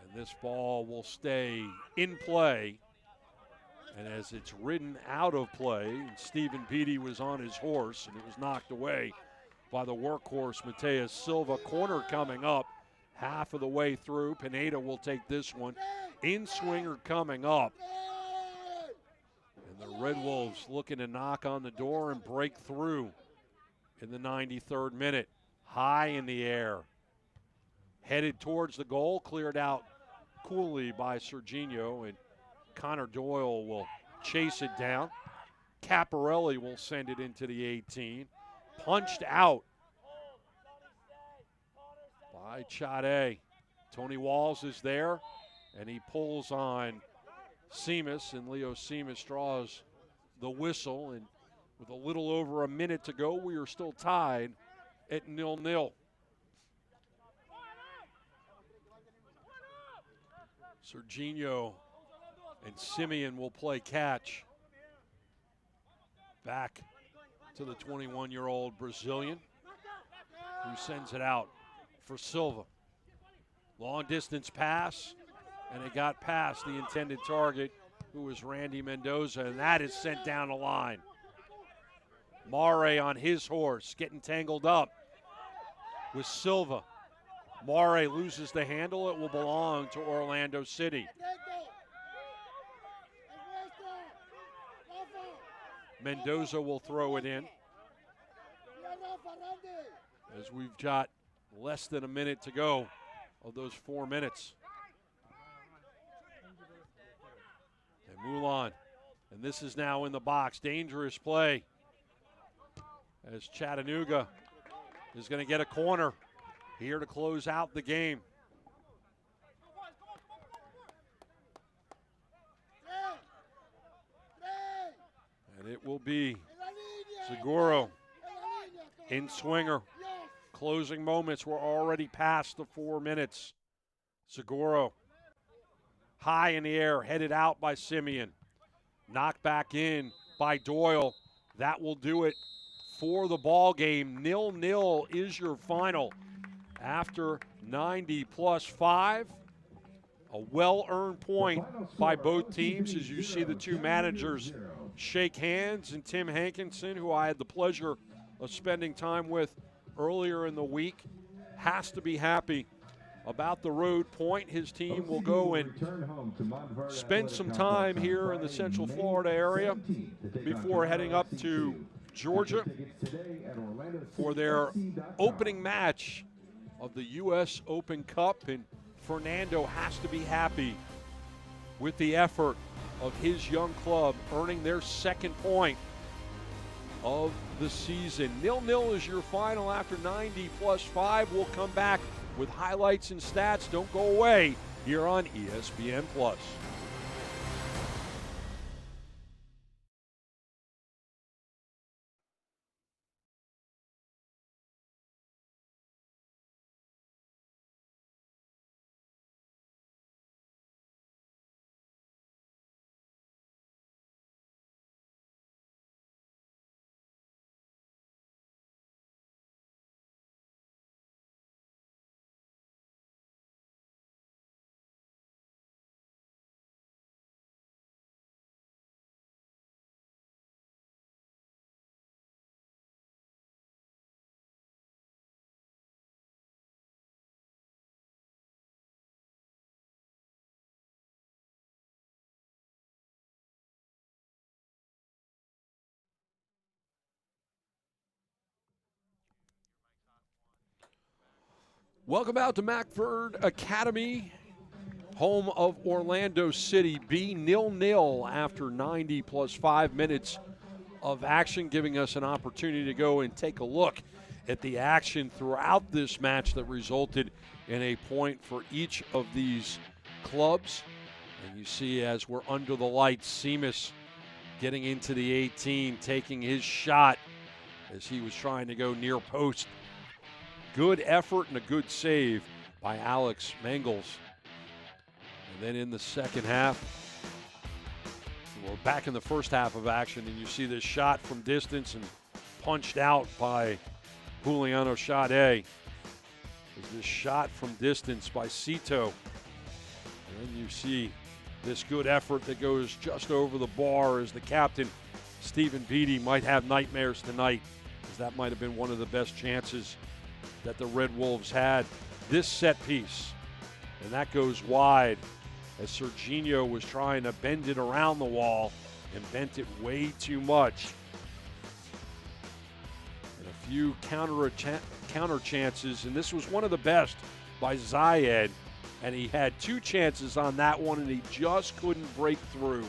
And this ball will stay in play. And as it's ridden out of play, Stephen Peaty was on his horse, and it was knocked away by the workhorse, Mateus Silva. Corner coming up, half of the way through. Pineda will take this one. In-swinger coming up. And the Red Wolves looking to knock on the door and break through in the 93rd minute. High in the air. Headed towards the goal, cleared out coolly by Serginho, and Connor Doyle will chase it down. Caparelli will send it into the 18. Punched out by Chade. Tony Walls is there, and he pulls on Seamus, and Leo Seamus draws the whistle. And with a little over a minute to go, we are still tied at 0-0. Serginho and Simeon will play catch. Back to the 21-year-old Brazilian, who sends it out for Silva. Long distance pass, and it got past the intended target, who was Randy Mendoza, and that is sent down the line. Mare on his horse, getting tangled up with Silva. Mare loses the handle. It will belong to Orlando City. Mendoza will throw it in, as we've got less than a minute to go of those 4 minutes. And Moulin, and this is now in the box. Dangerous play as Chattanooga is going to get a corner here to close out the game. And it will be Zagoro in swinger. Closing moments were already past the 4 minutes. Zagoro high in the air, headed out by Simeon. Knocked back in by Doyle. That will do it for the ball game. 0-0 is your final after 90 plus 5. A well-earned point by both teams as you see the two managers shake hands. And Tim Hankinson, who I had the pleasure of spending time with earlier in the week, has to be happy about the road point. His team will go and spend some time here in the Central Florida area before heading up to Georgia for their opening match of the U.S. Open Cup. And Fernando has to be happy with the effort of his young club, earning their second point of the season. 0-0 is your final after 90 plus 5. We'll come back with highlights and stats. Don't go away here on ESPN+. Welcome out to Mackford Academy, home of Orlando City, B 0-0 after 90 plus 5 minutes of action, giving us an opportunity to go and take a look at the action throughout this match that resulted in a point for each of these clubs. And you see, as we're under the lights, Seamus getting into the 18, taking his shot as he was trying to go near post. Good effort and a good save by Alex Mangels. And then in the second half, we're back in the first half of action, and you see this shot from distance and punched out by Juliano Sade. There's this shot from distance by Cito. And then you see this good effort that goes just over the bar as the captain, Stephen Beattie, might have nightmares tonight, as that might have been one of the best chances that the Red Wolves had. This set piece, and that goes wide as Serginho was trying to bend it around the wall and bent it way too much. And a few counter chances, and this was one of the best by Zayed, and he had 2 chances on that one, and he just couldn't break through.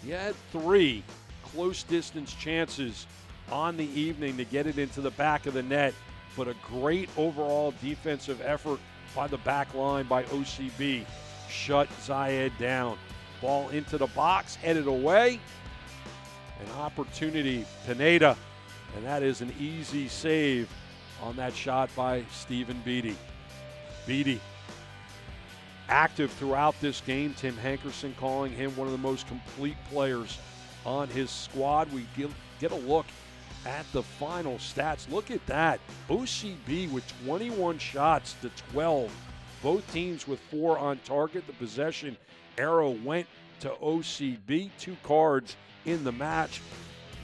He had 3 close distance chances on the evening to get it into the back of the net, but a great overall defensive effort by the back line by OCB. Shut Zayed down. Ball into the box, headed away. An opportunity, Pineda, and that is an easy save on that shot by Stephen Beattie. Beattie, active throughout this game. Tim Hankerson calling him one of the most complete players on his squad. We get a look at the final stats. Look at that. OCB with 21 shots to 12. Both teams with 4 on target. The possession arrow went to OCB. 2 cards in the match,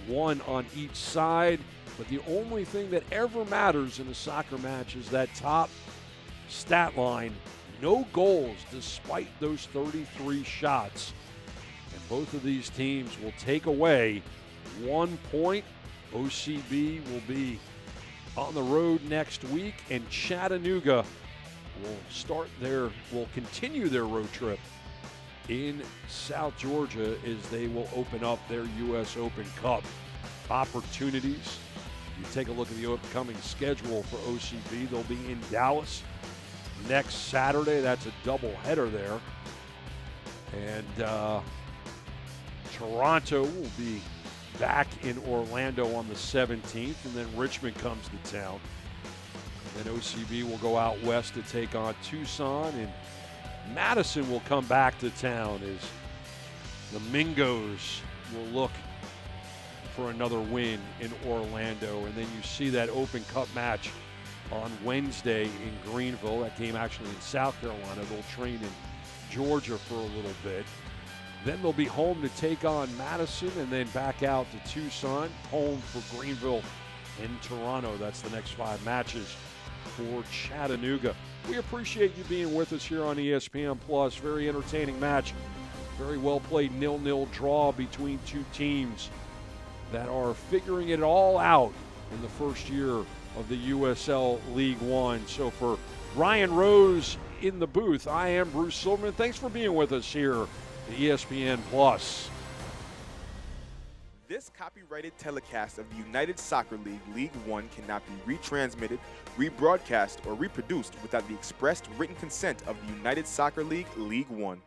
1 on each side. But the only thing that ever matters in a soccer match is that top stat line. No goals despite those 33 shots. And both of these teams will take away 1 point. OCB will be on the road next week, and Chattanooga will continue their road trip in South Georgia as they will open up their U.S. Open Cup opportunities. You take a look at the upcoming schedule for OCB. They'll be in Dallas next Saturday. That's a doubleheader there. And Toronto will be back in Orlando on the 17th, and then Richmond comes to town. Then OCB will go out west to take on Tucson, and Madison will come back to town as the Mingos will look for another win in Orlando. And then you see that Open Cup match on Wednesday in Greenville. That game actually in South Carolina. They'll train in Georgia for a little bit. Then they'll be home to take on Madison, and then back out to Tucson, home for Greenville and Toronto. That's the next 5 matches for Chattanooga. We appreciate you being with us here on ESPN Plus. Very entertaining match. Very well played 0-0 draw between 2 teams that are figuring it all out in the first year of the USL League One. So for Ryan Rose in the booth, I am Bruce Silverman. Thanks for being with us here at ESPN Plus. This copyrighted telecast of the United Soccer League League One cannot be retransmitted, rebroadcast, or reproduced without the expressed written consent of the United Soccer League League One.